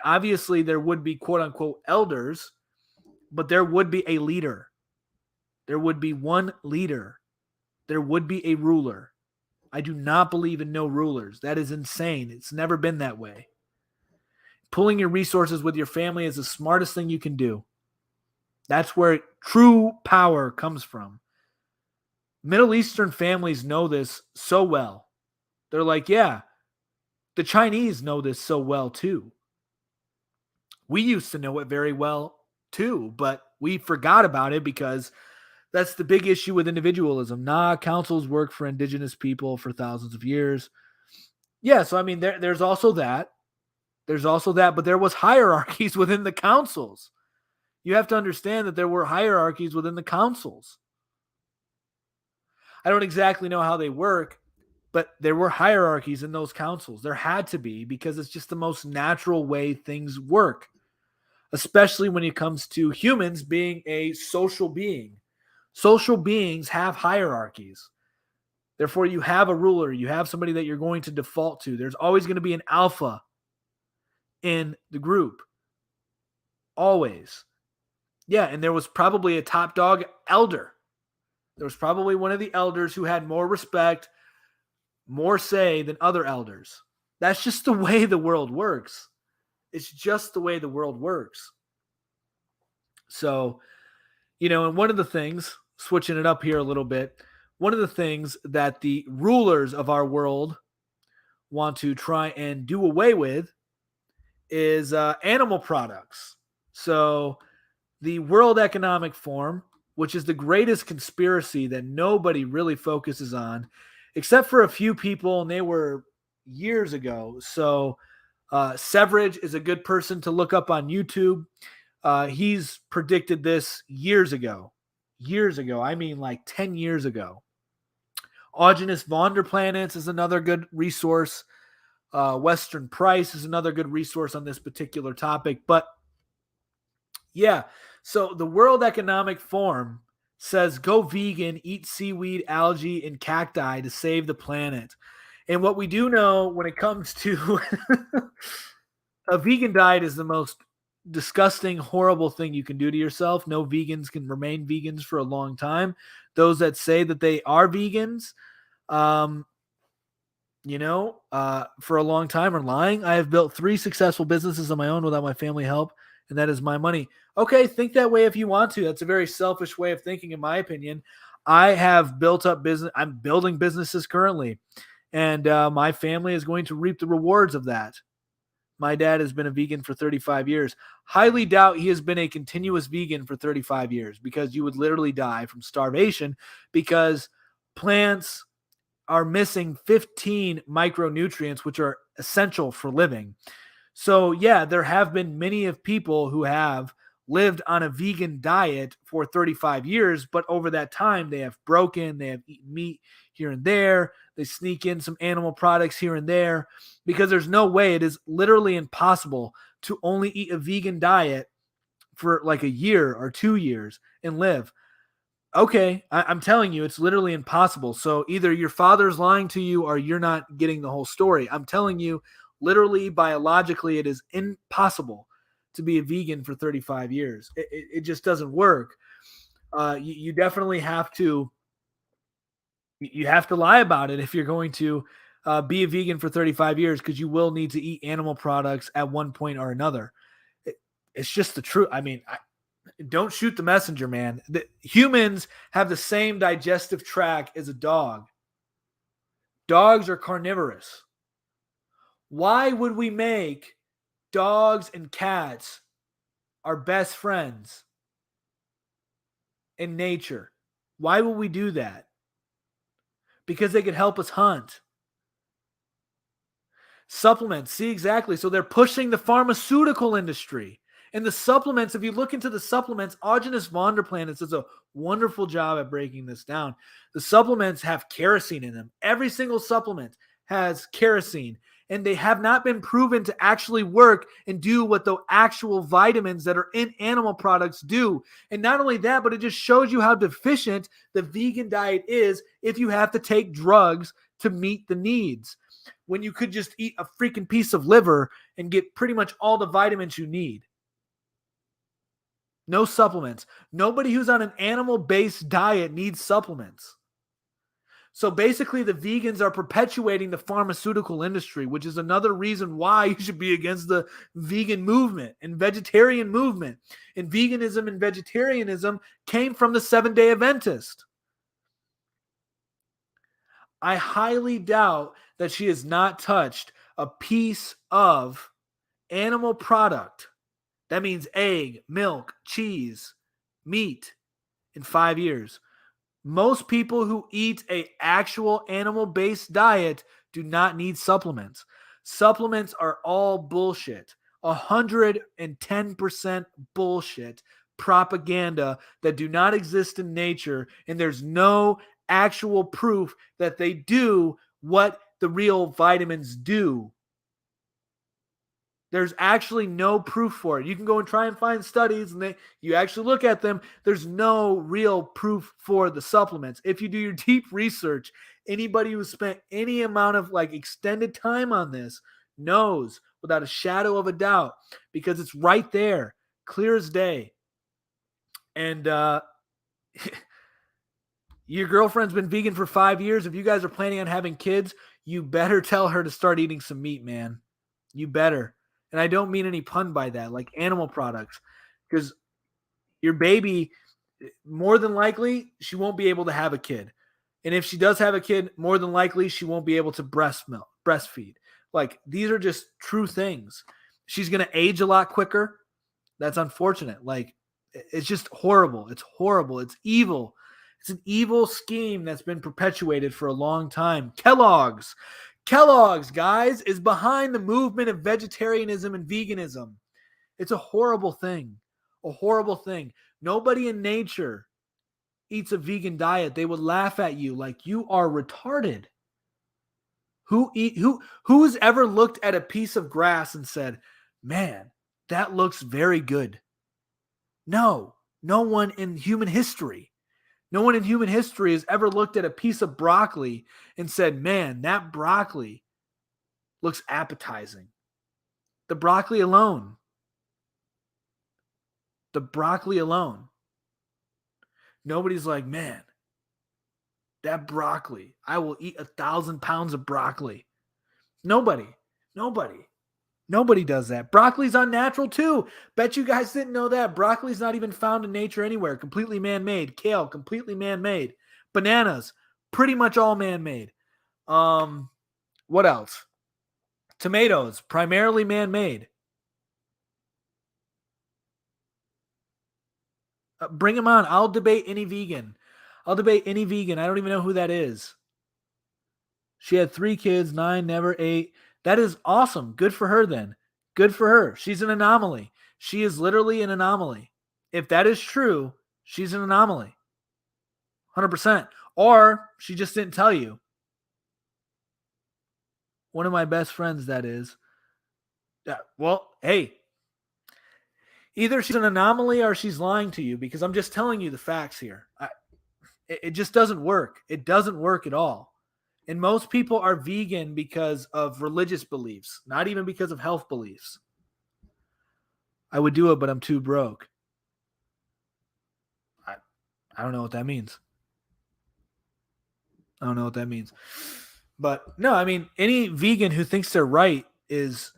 obviously there would be quote unquote elders, but there would be a leader. There would be one leader. There would be a ruler. I do not believe in no rulers. That is insane. It's never been that way. Pulling your resources with your family is the smartest thing you can do. That's where true power comes from. Middle Eastern families know this so well. They're like, yeah, the Chinese know this so well too. We used to know it very well too, but we forgot about it because that's the big issue with individualism. Councils work for indigenous people for thousands of years. Yeah, so I mean, there's also that. There's also that, but there was hierarchies within the councils. You have to understand that there were hierarchies within the councils. I don't exactly know how they work, but there were hierarchies in those councils. There had to be because it's just the most natural way things work, especially when it comes to humans being a social being. Social beings have hierarchies. Therefore, you have a ruler. You have somebody that you're going to default to. There's always going to be an alpha in the group. Always. Yeah, and there was probably a top dog elder. There was probably one of the elders who had more respect, more say than other elders. That's just the way the world works. It's just the way the world works. So, and one of the things, switching it up here a little bit, one of the things that the rulers of our world want to try and do away with is animal products. So the World Economic Forum, which is the greatest conspiracy that nobody really focuses on, except for a few people, and they were years ago. So Severage is a good person to look up on YouTube. He's predicted this years ago. years ago. I mean, like 10 years ago. Augenus Vonderplanets is another good resource. Western Price is another good resource on this particular topic. But yeah, so the World Economic Forum says go vegan, eat seaweed, algae, and cacti to save the planet. And what we do know when it comes to a vegan diet is the most disgusting, horrible thing you can do to yourself. No vegans can remain vegans for a long time. Those that say that they are vegans, for a long time are lying. I have built 3 successful businesses on my own without my family help, and that is my money. Okay, think that way if you want to. That's a very selfish way of thinking, in my opinion. I have built up business. I'm building businesses currently, and my family is going to reap the rewards of that. My dad has been a vegan for 35 years. Highly doubt he has been a continuous vegan for 35 years because you would literally die from starvation because plants are missing 15 micronutrients, which are essential for living. So, yeah, there have been many of people who have lived on a vegan diet for 35 years, but over that time, they have broken, they have eaten meat here and there, they sneak in some animal products here and there, because there's no way, it is literally impossible to only eat a vegan diet for like a year or 2 years and live. Okay, I'm telling you, it's literally impossible. So either your father's lying to you or you're not getting the whole story. I'm telling you, literally, biologically, it is impossible to be a vegan for 35 years. It just doesn't work. You definitely have to lie about it if you're going to be a vegan for 35 years, because you will need to eat animal products at one point or another. It's just the truth. I mean, don't shoot the messenger, man. Humans have the same digestive tract as a dog. Dogs are carnivorous. Why would we make dogs and cats our best friends in nature? Why would we do that? Because they could help us hunt. Supplements, see, exactly. So they're pushing the pharmaceutical industry. And the supplements, if you look into the supplements, Augenus Vonderplanets does a wonderful job at breaking this down. The supplements have kerosene in them. Every single supplement has kerosene, and they have not been proven to actually work and do what the actual vitamins that are in animal products do. And not only that, but it just shows you how deficient the vegan diet is if you have to take drugs to meet the needs, when you could just eat a freaking piece of liver and get pretty much all the vitamins you need. No supplements. Nobody who's on an animal-based diet needs supplements. So basically, the vegans are perpetuating the pharmaceutical industry, which is another reason why you should be against the vegan movement and vegetarian movement. And veganism and vegetarianism came from the Seventh-day Adventist. I highly doubt that she has not touched a piece of animal product. That means egg, milk, cheese, meat in 5 years. Most people who eat an actual animal-based diet do not need supplements. Supplements are all bullshit. 110% bullshit propaganda that do not exist in nature, and there's no actual proof that they do what the real vitamins do. There's actually no proof for it. You can go and try and find studies, and you actually look at them. There's no real proof for the supplements. If you do your deep research, anybody who spent any amount of extended time on this knows without a shadow of a doubt, because it's right there, clear as day. And your girlfriend's been vegan for 5 years. If you guys are planning on having kids, you better tell her to start eating some meat, man. You better. And I don't mean any pun by that, like animal products, because your baby, more than likely, she won't be able to have a kid. And if she does have a kid, more than likely, she won't be able to breastfeed. These are just true things. She's going to age a lot quicker. That's unfortunate. It's just horrible. It's horrible. It's evil. It's an evil scheme that's been perpetuated for a long time. Kellogg's, guys, is behind the movement of vegetarianism and veganism. It's a horrible thing. A horrible thing. Nobody in nature eats a vegan diet, they would laugh at you like you are retarded. Who's ever looked at a piece of grass and said, "Man, that looks very good"? No one in human history. No one in human history has ever looked at a piece of broccoli and said, "Man, that broccoli looks appetizing." The broccoli alone. Nobody's like, "Man, that broccoli, I will eat 1,000 pounds of broccoli." Nobody does that. Broccoli's unnatural too. Bet you guys didn't know that. Broccoli's not even found in nature anywhere. Completely man-made. Kale, completely man-made. Bananas, pretty much all man-made. What else? Tomatoes, primarily man-made. Bring them on. I'll debate any vegan. I don't even know who that is. She had 3 kids, 9 never ate. That is awesome. Good for her then. Good for her. She's an anomaly. She is literally an anomaly. If that is true, she's an anomaly. 100%. Or she just didn't tell you. One of my best friends, that is. Well, hey. Either she's an anomaly or she's lying to you, because I'm just telling you the facts here. It just doesn't work. It doesn't work at all. And most people are vegan because of religious beliefs, not even because of health beliefs. I would do it, but I'm too broke. I don't know what that means. But no, I mean, any vegan who thinks they're right is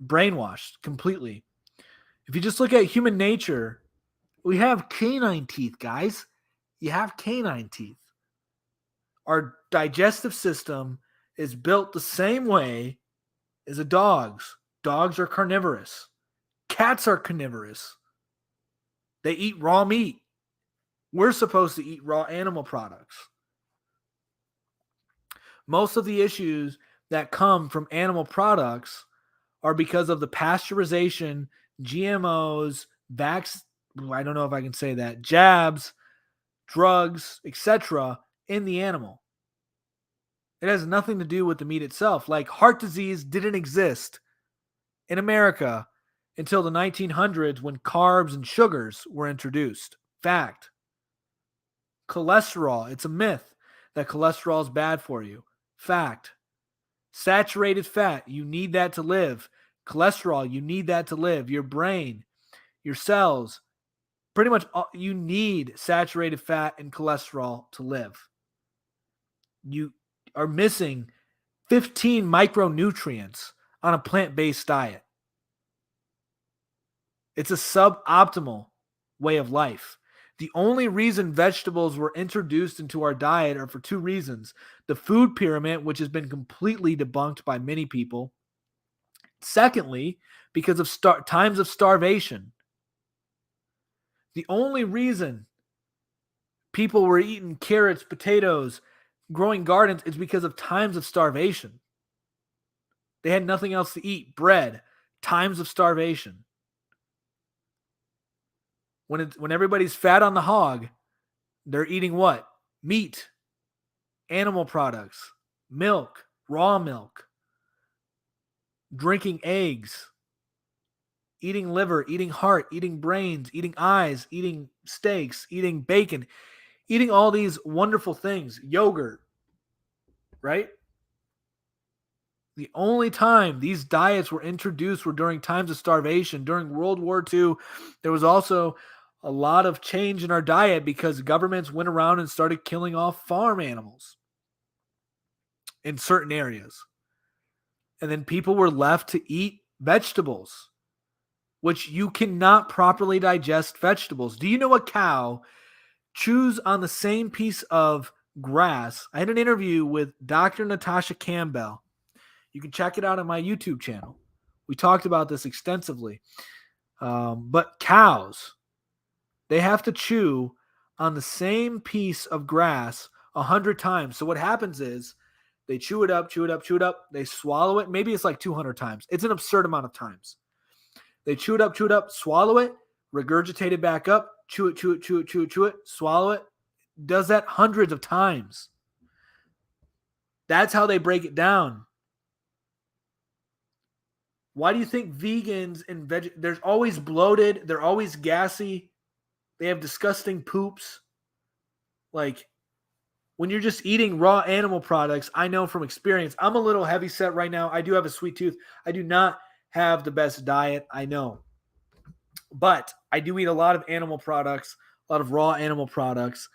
brainwashed completely. If you just look at human nature, we have canine teeth, guys. You have canine teeth. Our digestive system is built the same way as a dog's. Dogs are carnivorous. Cats are carnivorous. They eat raw meat. We're supposed to eat raw animal products. Most of the issues that come from animal products are because of the pasteurization, GMOs, I don't know if I can say that, jabs, drugs, etc. in the animal. It has nothing to do with the meat itself. Like heart disease didn't exist in America until the 1900s when carbs and sugars were introduced. Fact. Cholesterol, it's a myth that cholesterol is bad for you. Fact. Saturated fat, you need that to live. Cholesterol, you need that to live. Your brain, your cells, pretty much you need saturated fat and cholesterol to live. You are missing 15 micronutrients on a plant-based diet. It's a suboptimal way of life. The only reason vegetables were introduced into our diet are for 2 reasons. The food pyramid, which has been completely debunked by many people. Secondly, because of times of starvation. The only reason people were eating carrots, potatoes, growing gardens is because of times of starvation. They had nothing else to eat. Bread, times of starvation. When everybody's fat on the hog, they're eating what? Meat, animal products, milk, raw milk, drinking eggs, eating liver, eating heart, eating brains, eating eyes, eating steaks, eating bacon, eating all these wonderful things, yogurt, right? The only time these diets were introduced were during times of starvation. During World War II, there was also a lot of change in our diet because governments went around and started killing off farm animals in certain areas. And then people were left to eat vegetables, which you cannot properly digest vegetables. Do you know a cow chews on the same piece of grass? I had an interview with Dr. Natasha Campbell. You can check it out on my YouTube channel. We talked about this extensively. But cows, they have to chew on the same piece of grass 100 times. So what happens is they chew it up. They swallow it. Maybe it's like 200 times. It's an absurd amount of times. They chew it up, swallow it, regurgitate it back up, chew it, swallow it. does that hundreds of times. That's how they break it down. Why do you think vegans and they're always bloated, they're always gassy, they have disgusting poops? Like, when you're just eating raw animal products, I know from experience, I'm a little heavy set right now. I do have a sweet tooth. I do not have the best diet, I know. But I do eat a lot of animal products, a lot of raw animal products.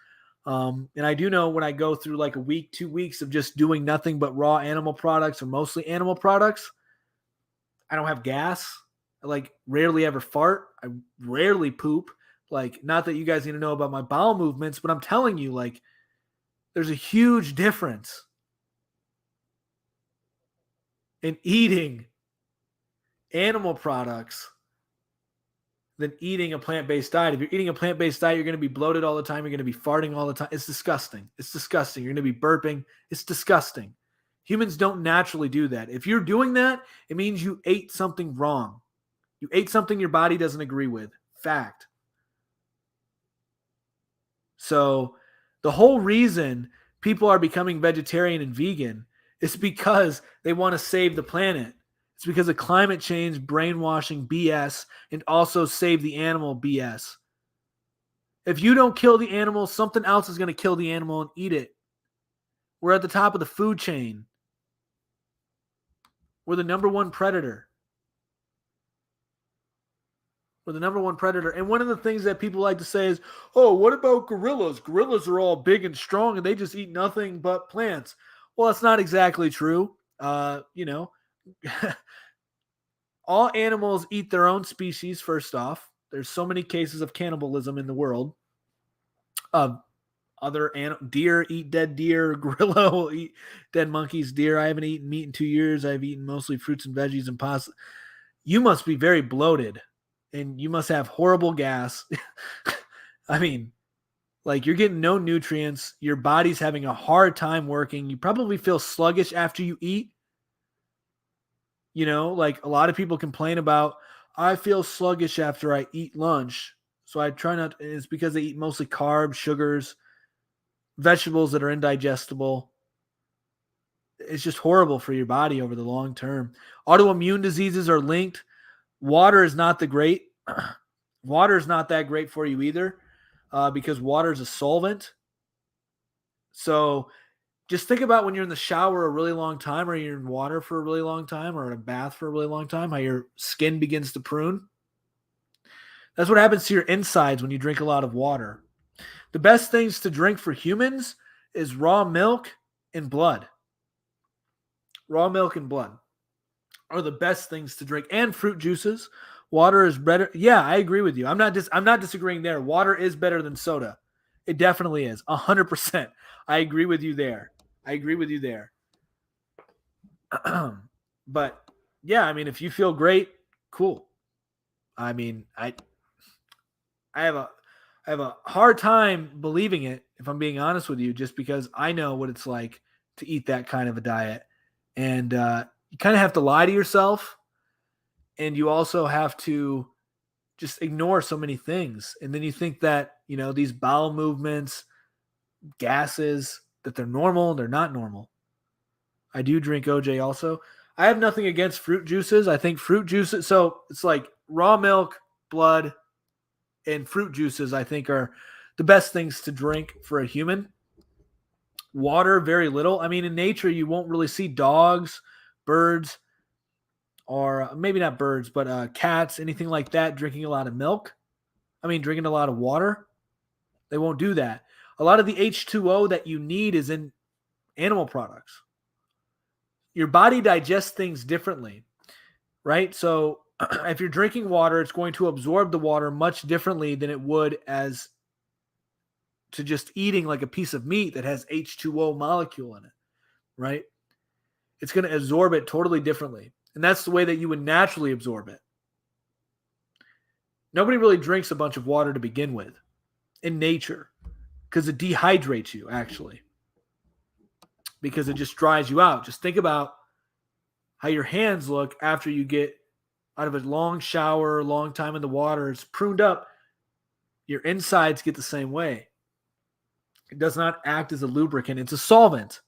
And I do know when I go through like a week, 2 weeks of just doing nothing but raw animal products or mostly animal products, I don't have gas. I like rarely ever fart. I rarely poop. Like, not that you guys need to know about my bowel movements, but I'm telling you, like, there's a huge difference in eating animal products than eating a plant-based diet. If you're eating a plant-based diet, you're going to be bloated all the time. You're going to be farting all the time. It's disgusting. It's disgusting. You're going to be burping. It's disgusting. Humans don't naturally do that. If you're doing that, it means you ate something wrong. You ate something your body doesn't agree with. Fact. So the whole reason people are becoming vegetarian and vegan is because they want to save the planet. It's because of climate change, brainwashing, BS, and also save the animal BS. If you don't kill the animal, something else is going to kill the animal and eat it. We're at the top of the food chain. We're the number one predator. We're the number one predator. And one of the things that people like to say is, oh, what about gorillas? Gorillas are all big and strong and they just eat nothing but plants. Well, that's not exactly true. All animals eat their own species, first off. There's so many cases of cannibalism in the world. Deer eat dead deer. Gorilla will eat dead monkeys. Deer, I haven't eaten meat in 2 years. I've eaten mostly fruits and veggies and pasta. You must be very bloated, and you must have horrible gas. I mean, like, you're getting no nutrients. Your body's having a hard time working. You probably feel sluggish after you eat. You know, like a lot of people complain about, I feel sluggish after I eat lunch. So I try not, it's because they eat mostly carbs, sugars, vegetables that are indigestible. It's just horrible for your body over the long term. Autoimmune diseases are linked. Water is not Water is not that great for you either, because water is a solvent. So just think about when you're in the shower a really long time, or you're in water for a really long time, or in a bath for a really long time, how your skin begins to prune. That's what happens to your insides when you drink a lot of water. The best things to drink for humans is raw milk and blood. Raw milk and blood are the best things to drink, and fruit juices. Water is better. Yeah, I agree with you. I'm not disagreeing there. Water is better than soda. It definitely is. 100%. I agree with you there. But yeah, I mean, if you feel great, cool. I mean, I have a hard time believing it, if I'm being honest with you, just because I know what it's like to eat that kind of a diet. And you kind of have to lie to yourself, and you also have to just ignore so many things. And then you think that, these bowel movements, gases, that they're normal. They're not normal. I do drink OJ also. I have nothing against fruit juices. I think fruit juices, so it's like raw milk, blood, and fruit juices, I think, are the best things to drink for a human. Water, very little. I mean, in nature, you won't really see dogs, birds, or maybe not birds, but cats, anything like that, drinking a lot of milk. I mean, drinking a lot of water. They won't do that. A lot of the H2O that you need is in animal products. Your body digests things differently, right? So if you're drinking water, it's going to absorb the water much differently than it would as to just eating like a piece of meat that has H2O molecule in it, right? It's going to absorb it totally differently. And that's the way that you would naturally absorb it. Nobody really drinks a bunch of water to begin with in nature, because it dehydrates you, actually, because it just dries you out. Just think about how your hands look after you get out of a long shower, long time in the water. It's pruned up. Your insides get the same way. It does not act as a lubricant. It's a solvent.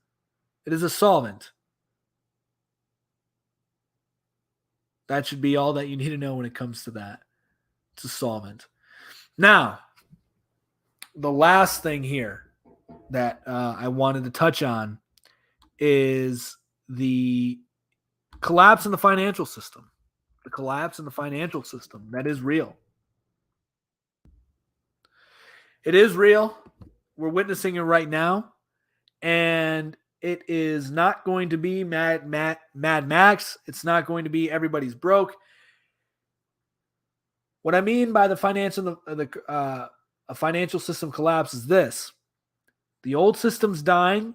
It is a solvent. That should be all that you need to know when it comes to that. It's a solvent. Now, the last thing here that I wanted to touch on is the collapse in the financial system. The collapse in the financial system. That is real. It is real. We're witnessing it right now. And it is not going to be Mad Max. It's not going to be everybody's broke. What I mean by the financial system collapse is this. The old system's dying,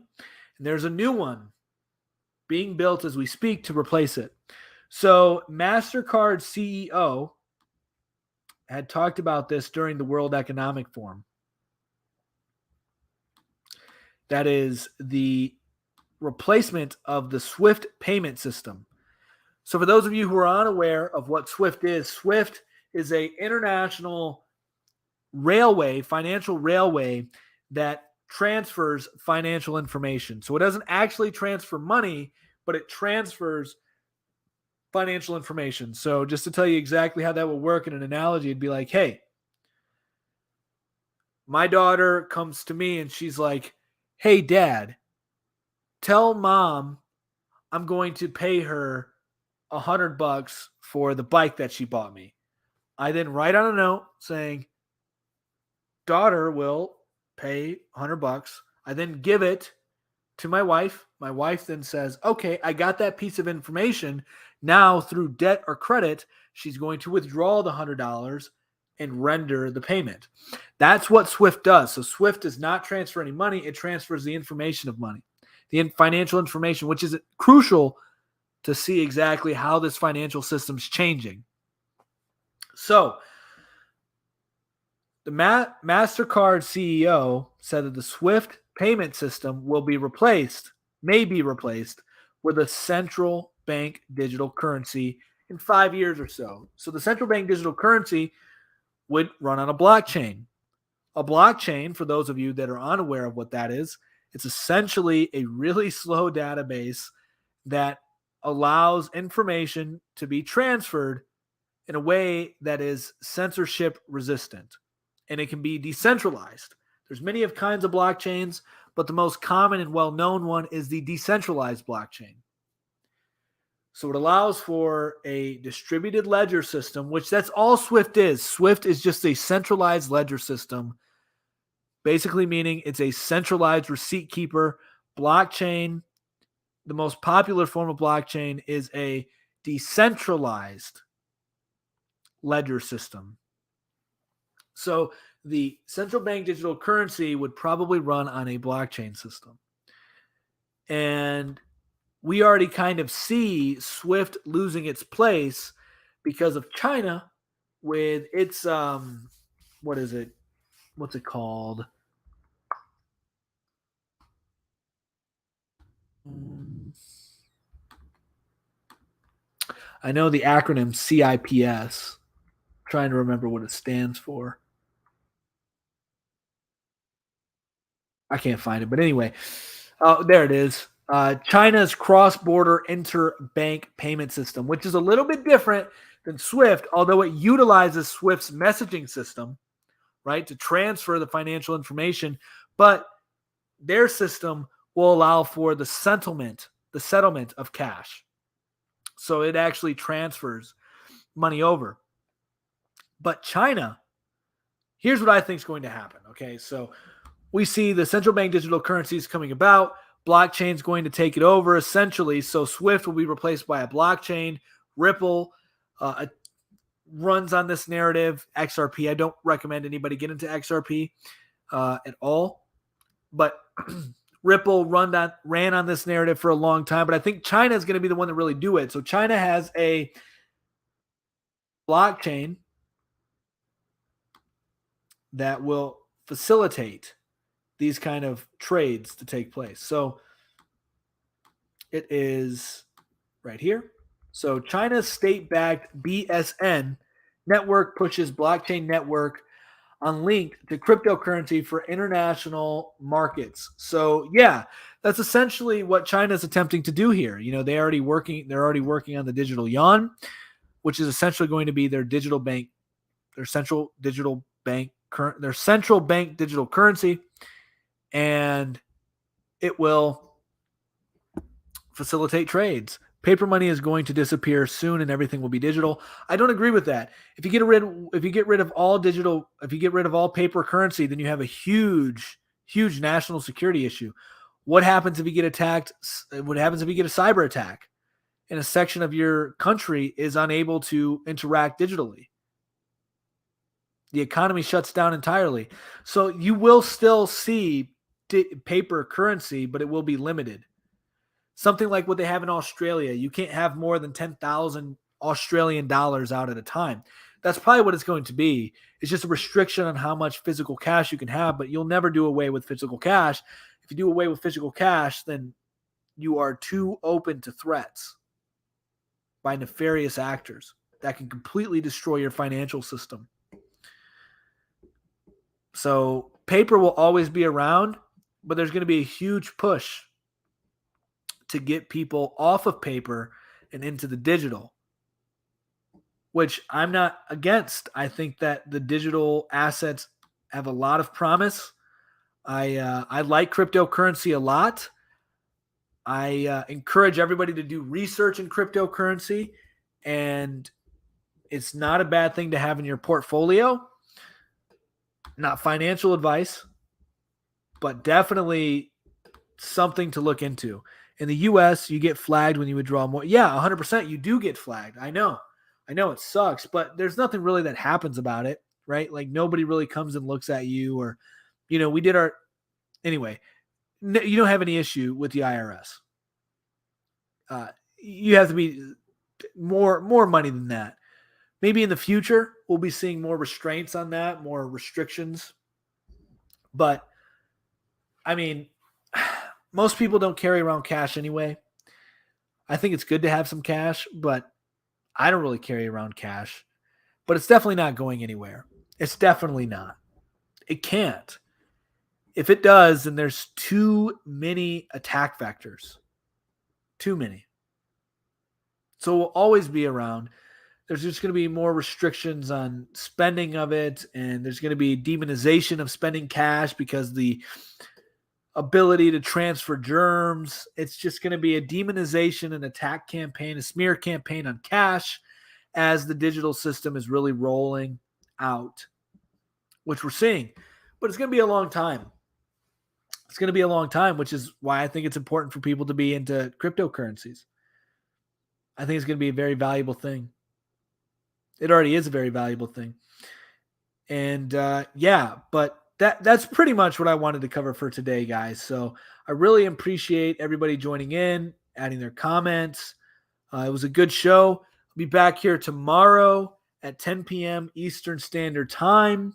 and there's a new one being built as we speak to replace it. So MasterCard's CEO had talked about this during the World Economic Forum. That is the replacement of the SWIFT payment system. So for those of you who are unaware of what SWIFT is an international railway, financial railway that transfers financial information. So it doesn't actually transfer money, but it transfers financial information. So just to tell you exactly how that would work in an analogy, it'd be like, hey, my daughter comes to me and she's like, hey, Dad, tell Mom I'm going to pay her $100 for the bike that she bought me. I then write on a note saying, daughter will pay $100. I then give it to my wife. My wife then says, okay, I got that piece of information. Now through debt or credit, she's going to withdraw the $100 and render the payment. That's what SWIFT does. So SWIFT does not transfer any money. It transfers the information of money, the financial information, which is crucial to see exactly how this financial system's changing. So the MasterCard CEO said that the SWIFT payment system may be replaced with a central bank digital currency in 5 years or so. So the central bank digital currency would run on a blockchain. A blockchain, for those of you that are unaware of what that is, it's essentially a really slow database that allows information to be transferred in a way that is censorship resistant. And it can be decentralized. There's many of kinds of blockchains, but the most common and well-known one is the decentralized blockchain. So it allows for a distributed ledger system, which that's all SWIFT is. SWIFT is just a centralized ledger system, basically meaning it's a centralized receipt keeper. Blockchain, the most popular form of blockchain, is a decentralized ledger system. So the central bank digital currency would probably run on a blockchain system. And we already kind of see SWIFT losing its place because of China with its, what's it called? I know the acronym CIPS. Trying to remember what it stands for. I can't find it, but anyway, there it is. China's cross-border interbank payment system, which is a little bit different than SWIFT, although it utilizes SWIFT's messaging system, right, to transfer the financial information. But their system will allow for the settlement of cash. So it actually transfers money over. But China, here's what I think is going to happen. Okay, so we see the central bank digital currencies coming about. Blockchain is going to take it over essentially. So SWIFT will be replaced by a blockchain. Ripple runs on this narrative. XRP, I don't recommend anybody get into XRP at all. But Ripple ran on this narrative for a long time. But I think China is going to be the one to really do it. So China has a blockchain that will facilitate these kind of trades to take place. So it is right here. So China's state-backed BSN network pushes blockchain network unlinked to cryptocurrency for international markets. So yeah, that's essentially what China's attempting to do here. They're already working on the digital yuan, which is essentially going to be their digital bank, their central bank digital currency, and it will facilitate trades. Paper money is going to disappear soon and everything will be digital. I don't agree with that. If you get rid of all paper currency, then you have a huge national security issue. What happens if you get attacked? What happens if you get a cyber attack and a section of your country is unable to interact digitally? The economy shuts down entirely. So you will still see paper currency, but it will be limited. Something like what they have in Australia. You can't have more than 10,000 Australian dollars out at a time. That's probably what it's going to be. It's just a restriction on how much physical cash you can have, but you'll never do away with physical cash. If you do away with physical cash, then you are too open to threats by nefarious actors that can completely destroy your financial system. So paper will always be around, but there's going to be a huge push to get people off of paper and into the digital, which I'm not against. I think that the digital assets have a lot of promise. I like cryptocurrency a lot. I encourage everybody to do research in cryptocurrency, and it's not a bad thing to have in your portfolio. Not financial advice, but definitely something to look into. In the U.S., you get flagged when you withdraw more. Yeah, 100% you do get flagged. I know it sucks, but there's nothing really that happens about it, right? Like nobody really comes and looks at you or, we did our, anyway, you don't have any issue with the IRS. You have to be more money than that. Maybe in the future, we'll be seeing more restraints on that, more restrictions. But, I mean, most people don't carry around cash anyway. I think it's good to have some cash, but I don't really carry around cash. But it's definitely not going anywhere. It's definitely not. It can't. If it does, then there's too many attack vectors. Too many. So it will always be around. There's just going to be more restrictions on spending of it, and there's going to be demonization of spending cash because the ability to transfer germs. It's just going to be a demonization, an attack campaign, a smear campaign on cash as the digital system is really rolling out, which we're seeing. But it's going to be a long time. It's going to be a long time, which is why I think it's important for people to be into cryptocurrencies. I think it's going to be a very valuable thing. It already is a very valuable thing. And but that's pretty much what I wanted to cover for today, guys. So I really appreciate everybody joining in, adding their comments. It was a good show. I'll be back here tomorrow at 10 p.m. Eastern Standard Time.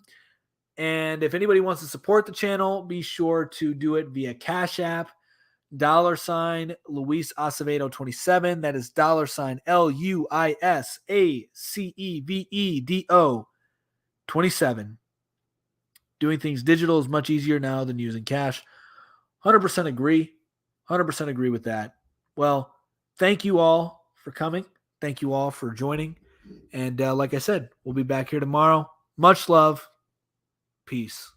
And if anybody wants to support the channel, be sure to do it via Cash App, $Luis Acevedo 27. That is $LuisAcevedo 27. Doing things digital is much easier now than using cash. 100% agree. 100% agree with that. Well, thank you all for coming. Thank you all for joining. And like I said, we'll be back here tomorrow. Much love. Peace.